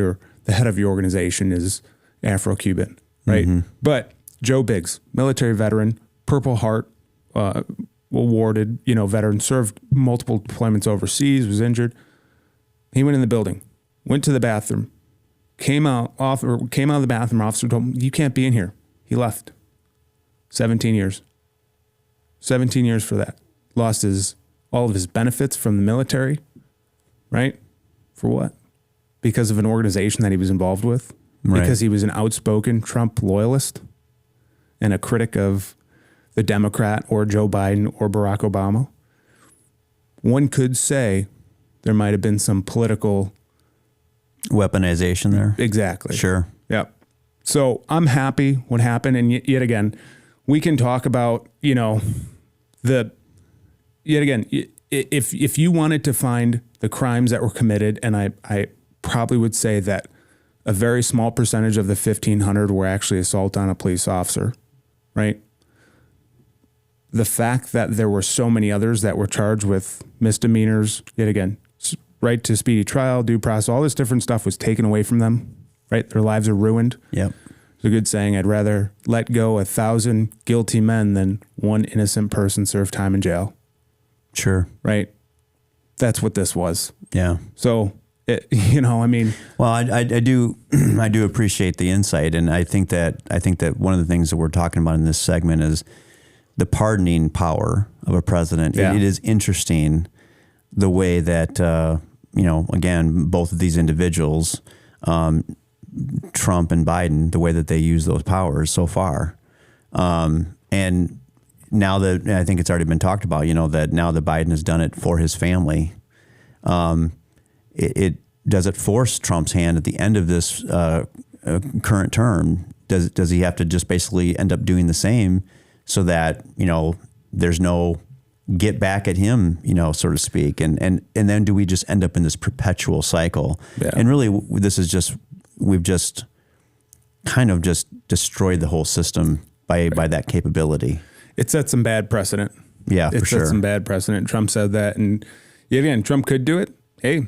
the head of your organization is Afro-Cuban, right? But Joe Biggs, military veteran, Purple Heart awarded, veteran, served multiple deployments overseas, was injured. He went in the building, went to the bathroom, came out of the bathroom. Officer told him, "You can't be in here." He left. 17 years. 17 years for that. Lost all of his benefits from the military, right? For what? Because of an organization that he was involved with. Right. Because he was an outspoken Trump loyalist and a critic of the Democrat or Joe Biden or Barack Obama. One could say there might have been some political weaponization there. Exactly. Sure. Yep. So I'm happy what happened. And yet again, we can talk about, if you wanted to find the crimes that were committed, and I probably would say that a very small percentage of the 1,500 were actually assault on a police officer, right? The fact that there were so many others that were charged with misdemeanors, yet again, right to speedy trial, due process, all this different stuff was taken away from them, right? Their lives are ruined. Yep. It's a good saying, I'd rather let go 1,000 guilty men than one innocent person serve time in jail. Sure. Right? That's what this was. Yeah. So, Well, I do appreciate the insight, and I think that one of the things that we're talking about in this segment is the pardoning power of a president. Yeah. It is interesting the way that again, both of these individuals, Trump and Biden, the way that they use those powers so far, and now that I think it's already been talked about, that now that Biden has done it for his family. Does it force Trump's hand at the end of this current term? Does he have to just basically end up doing the same so that there's no get back at him, so to speak, and then do we just end up in this perpetual cycle? Yeah. And really, we've just kind of just destroyed the whole system by that capability. It set some bad precedent. Yeah, for sure. It set some bad precedent. Trump said that, and yet again, Trump could do it. Hey,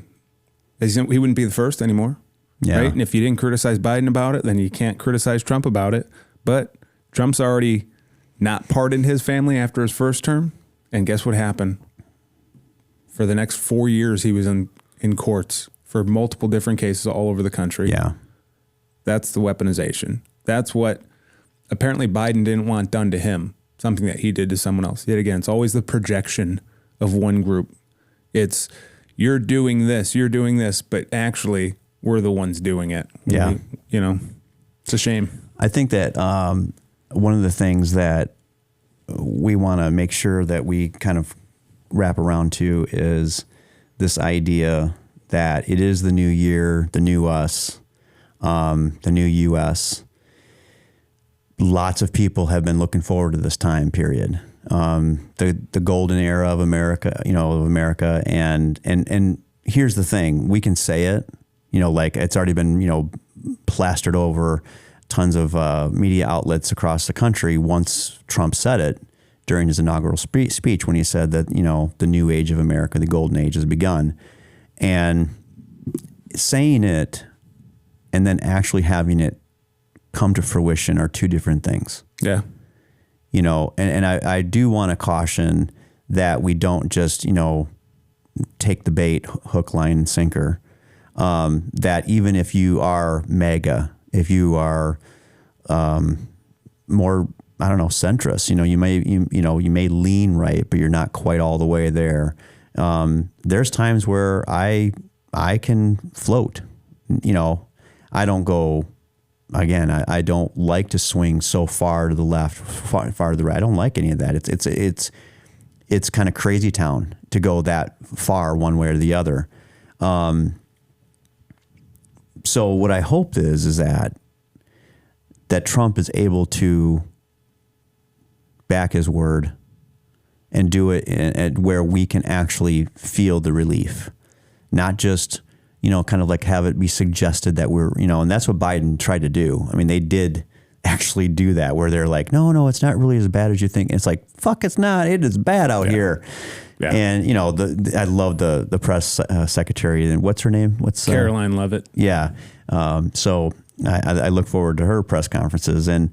he wouldn't be the first anymore. Yeah. Right? And if you didn't criticize Biden about it, then you can't criticize Trump about it. But Trump's already not pardoned his family after his first term. And guess what happened? For the next 4 years, he was in courts for multiple different cases all over the country. Yeah. That's the weaponization. That's what apparently Biden didn't want done to him, something that he did to someone else. Yet again, it's always the projection of one group. It's you're doing this, but actually we're the ones doing it. Yeah. It's a shame. I think that one of the things that we want to make sure that we kind of wrap around to is this idea that it is the new year, the new us, the new U.S. Lots of people have been looking forward to this time period. The golden era of America, and here's the thing, we can say it, like it's already been, plastered over tons of media outlets across the country once Trump said it during his inaugural speech when he said that, the new age of America, the golden age, has begun. And saying it and then actually having it come to fruition are two different things. Yeah. And I do want to caution that we don't just, take the bait, hook, line, and sinker. That even if you are MAGA, if you are more, I don't know, centrist, you may lean right, but you're not quite all the way there. There's times where I can float. I don't go. Again, I don't like to swing so far to the left, far to the right. I don't like any of that. It's kind of crazy town to go that far one way or the other. So what I hope is that Trump is able to back his word and do it at where we can actually feel the relief, not just, kind of like have it be suggested that we're, and that's what Biden tried to do. I mean, they did actually do that where they're like, no, it's not really as bad as you think. And it's like, fuck, it's not. It is bad out here. Yeah. And, I love the press secretary. And what's her name? Caroline Leavitt. Yeah. So I look forward to her press conferences. And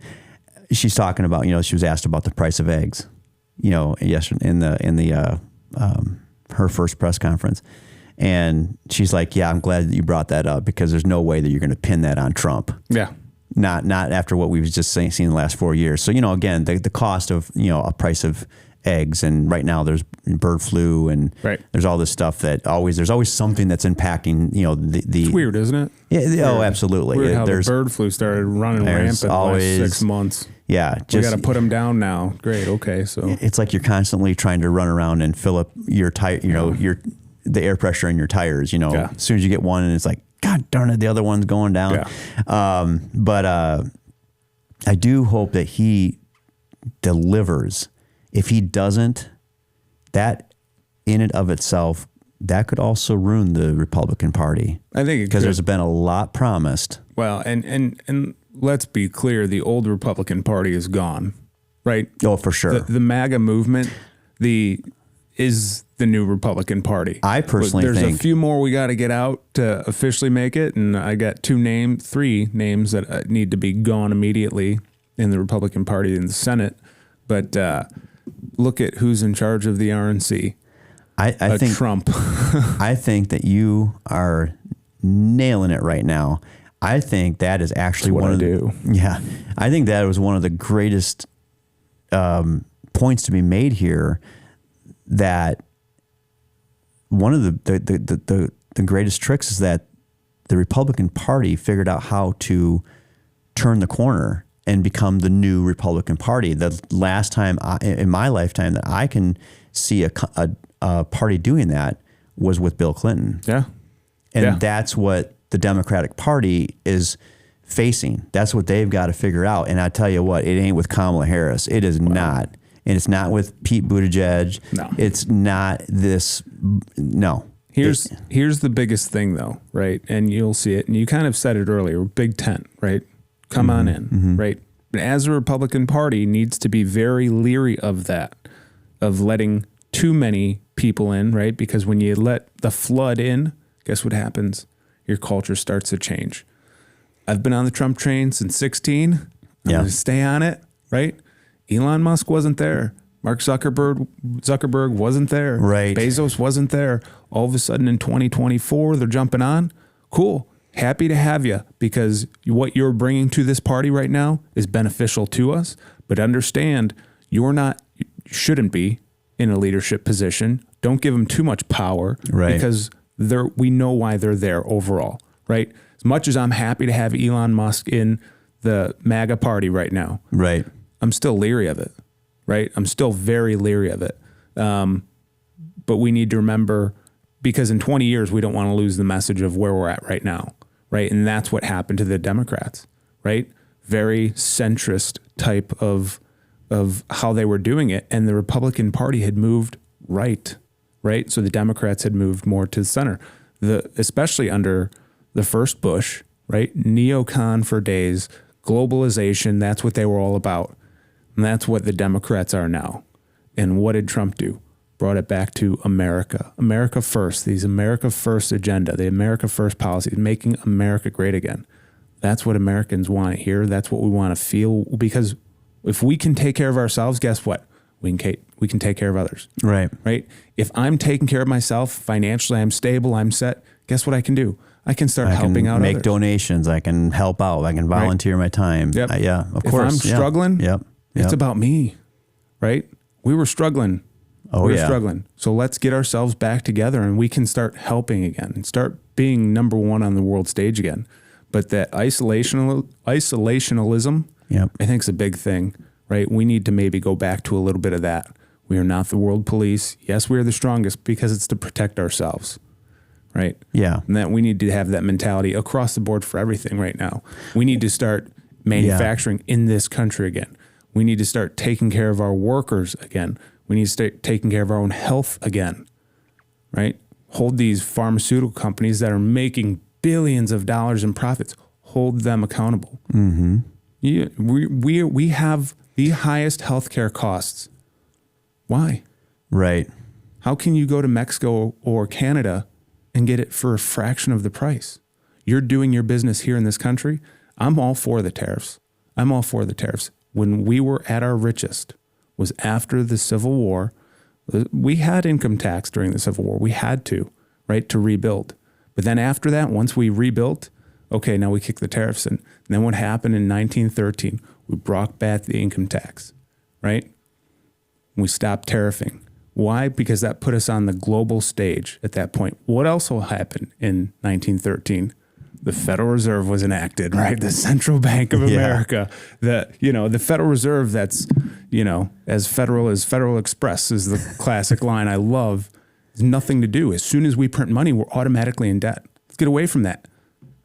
she's talking about, she was asked about the price of eggs, yesterday in the her first press conference. And she's like, yeah, I'm glad that you brought that up because there's no way that you're going to pin that on Trump. Yeah. Not after what we've just seen the last 4 years. So, again, the cost of, a price of eggs, and right now there's bird flu and there's all this stuff that there's always something that's impacting, the it's weird, isn't it? Yeah. Oh, absolutely. Weird how the bird flu started running rampant the last 6 months. Yeah. We got to put them down now. Great. Okay. So it's like you're constantly trying to run around and fill up your tire, the air pressure in your tires, as soon as you get one and it's like, God darn it, the other one's going down. Yeah. But I do hope that he delivers. If he doesn't, that in and of itself, that could also ruin the Republican Party. I think because there's been a lot promised. Well, and let's be clear, the old Republican Party is gone, right? Oh, for sure. The MAGA movement, is the new Republican Party. I personally think there's a few more we got to get out to officially make it, and I got three names that need to be gone immediately in the Republican Party in the Senate. But look at who's in charge of the RNC. I think Trump. I think that you are nailing it right now. I think that is actually I think that was one of the greatest points to be made here. That one of the greatest tricks is that the Republican Party figured out how to turn the corner and become the new Republican Party. The last time in my lifetime that I can see a party doing that was with Bill Clinton. Yeah. And that's what the Democratic Party is facing. That's what they've got to figure out. And I tell you what, it ain't with Kamala Harris. It is not. And it's not with Pete Buttigieg. No. It's not this. No. Here's the biggest thing, though, right? And you'll see it. And you kind of said it earlier. Big tent, right? Come on in, right? But as a Republican Party needs to be very leery of that, of letting too many people in, right? Because when you let the flood in, guess what happens? Your culture starts to change. I've been on the Trump train since 16. I'm going to stay on it, right? Elon Musk wasn't there. Mark Zuckerberg wasn't there. Right. Bezos wasn't there. All of a sudden in 2024, they're jumping on. Cool. Happy to have you because what you're bringing to this party right now is beneficial to us. But understand, you shouldn't be in a leadership position. Don't give them too much power, right? Because we know why they're there overall, right? As much as I'm happy to have Elon Musk in the MAGA party right now, right? I'm still leery of it, right? I'm still very leery of it. But we need to remember, because in 20 years, we don't want to lose the message of where we're at right now, right? And that's what happened to the Democrats, right? Very centrist type of how they were doing it. And the Republican Party had moved right? So the Democrats had moved more to the center, especially under the first Bush, right? Neocon for days, globalization, that's what they were all about. And that's what the Democrats are now. And what did Trump do? Brought it back to America. America first, these America first agenda, the America first policy, making America great again. That's what Americans want to hear. That's what we want to feel. Because if we can take care of ourselves, guess what? We can take care of others. Right. Right? If I'm taking care of myself, financially, I'm stable, I'm set, guess what I can do? I can start helping out others. Make donations. I can help out. I can volunteer my time. Yep. Yeah, of if course. If I'm struggling, it's about me, right? We were struggling. We're struggling. So let's get ourselves back together and we can start helping again and start being number one on the world stage again. But that isolationalism, I think is a big thing, right? We need to maybe go back to a little bit of that. We are not the world police. Yes, we are the strongest because it's to protect ourselves, right? Yeah. And that we need to have that mentality across the board for everything right now. We need to start manufacturing in this country again. We need to start taking care of our workers again. We need to start taking care of our own health again, right? Hold these pharmaceutical companies that are making billions of dollars in profits, hold them accountable. Mm-hmm. We have the highest healthcare costs. Why? Right. How can you go to Mexico or Canada and get it for a fraction of the price? You're doing your business here in this country. I'm all for the tariffs. When we were at our richest was after the Civil War. We had income tax during the Civil War. We had to, right, to rebuild. But then after that, once we rebuilt, okay, now we kick the tariffs in. And then what happened in 1913? We brought back the income tax, right? We stopped tariffing. Why? Because that put us on the global stage at that point. What else will happen in 1913? The Federal Reserve was enacted, right? The Central Bank of America. The Federal Reserve that's, as Federal Express is the classic line I love. There's nothing to do. As soon as we print money, we're automatically in debt. Let's get away from that,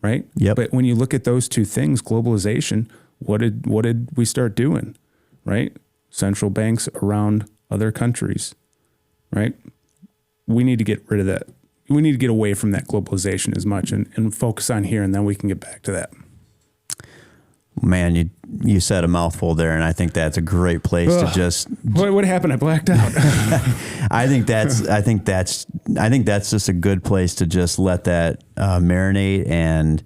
right? Yep. But when you look at those two things, globalization, what did we start doing, right? Central banks around other countries, right? We need to get rid of that. We need to get away from that globalization as much and focus on here, and then we can get back to that. Man, you said a mouthful there, and I think that's a great place to just. What happened? I blacked out. I think that's just a good place to just let that marinate. And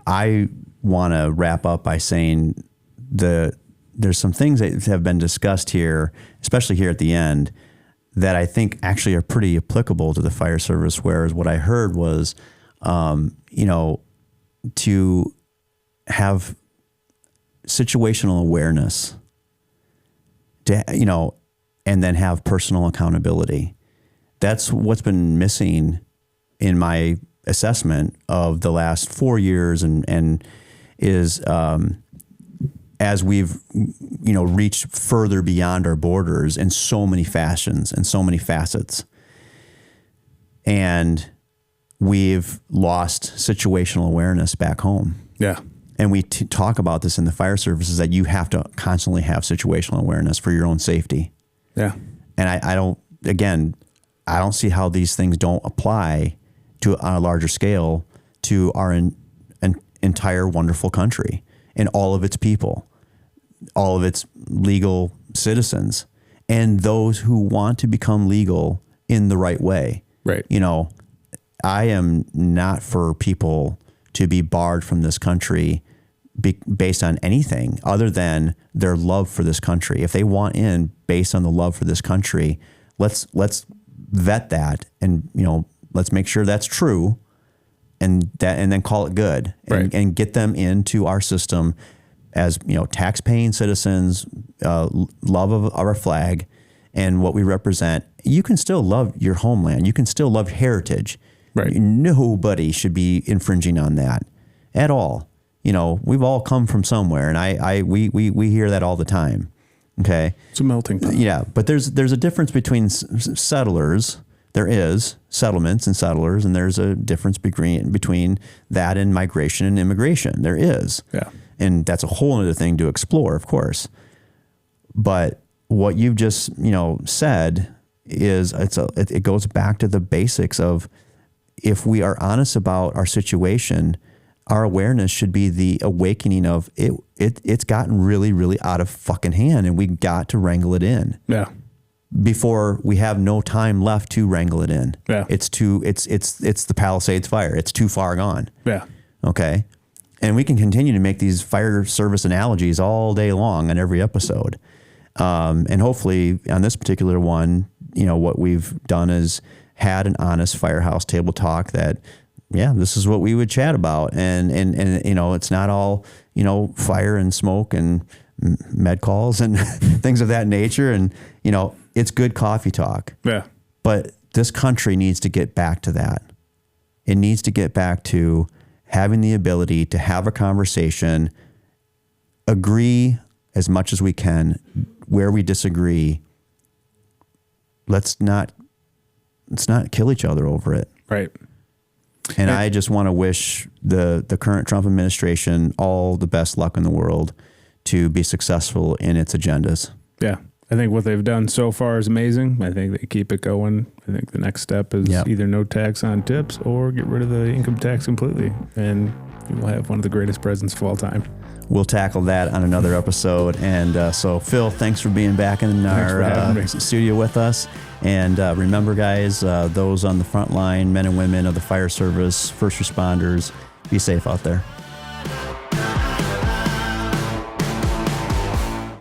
I want to wrap up by saying there's some things that have been discussed here, especially here at the end, that I think actually are pretty applicable to the fire service. Whereas what I heard was, to have situational awareness, and then have personal accountability. That's what's been missing in my assessment of the last 4 years, and is as we've reached further beyond our borders in so many fashions and so many facets, and we've lost situational awareness back home. Yeah. And we talk about this in the fire services, that you have to constantly have situational awareness for your own safety. Yeah. And I don't see how these things don't apply on a larger scale to our entire wonderful country and all of its people, all of its legal citizens, and those who want to become legal in the right way. Right. I am not for people to be barred from this country based on anything other than their love for this country. If they want in based on the love for this country, let's vet that, and let's make sure that's true, and then call it good, and get them into our system as tax-paying citizens, love of our flag and what we represent. You can still love your homeland. You can still love heritage. Right. Nobody should be infringing on that at all. We've all come from somewhere, and we hear that all the time. Okay. It's a melting pot. Yeah. But there's a difference between settlers. There is settlements and settlers, and there's a difference between that and migration and immigration. There is. Yeah. And that's a whole other thing to explore, of course. But what you've just, said is it goes back to the basics of, if we are honest about our situation, our awareness should be the awakening of it's gotten really, really out of fucking hand, and we got to wrangle it in. Yeah. Before we have no time left to wrangle it in. Yeah. It's the Palisades fire. It's too far gone. Yeah. Okay. And we can continue to make these fire service analogies all day long on every episode. And hopefully on this particular one, what we've done is had an honest firehouse table talk that, this is what we would chat about. And it's not all, fire and smoke and med calls and things of that nature. And, it's good coffee talk. Yeah. But this country needs to get back to that. It needs to get back to having the ability to have a conversation, agree as much as we can. Where we disagree, let's not kill each other over it. Right. And I just want to wish the current Trump administration all the best luck in the world to be successful in its agendas. Yeah. I think what they've done so far is amazing. I think they keep it going. I think the next step is either no tax on tips or get rid of the income tax completely. And we'll have one of the greatest presidents of all time. We'll tackle that on another episode. And so, Phil, thanks for being back in our studio with us. And remember, guys, those on the front line, men and women of the fire service, first responders, be safe out there.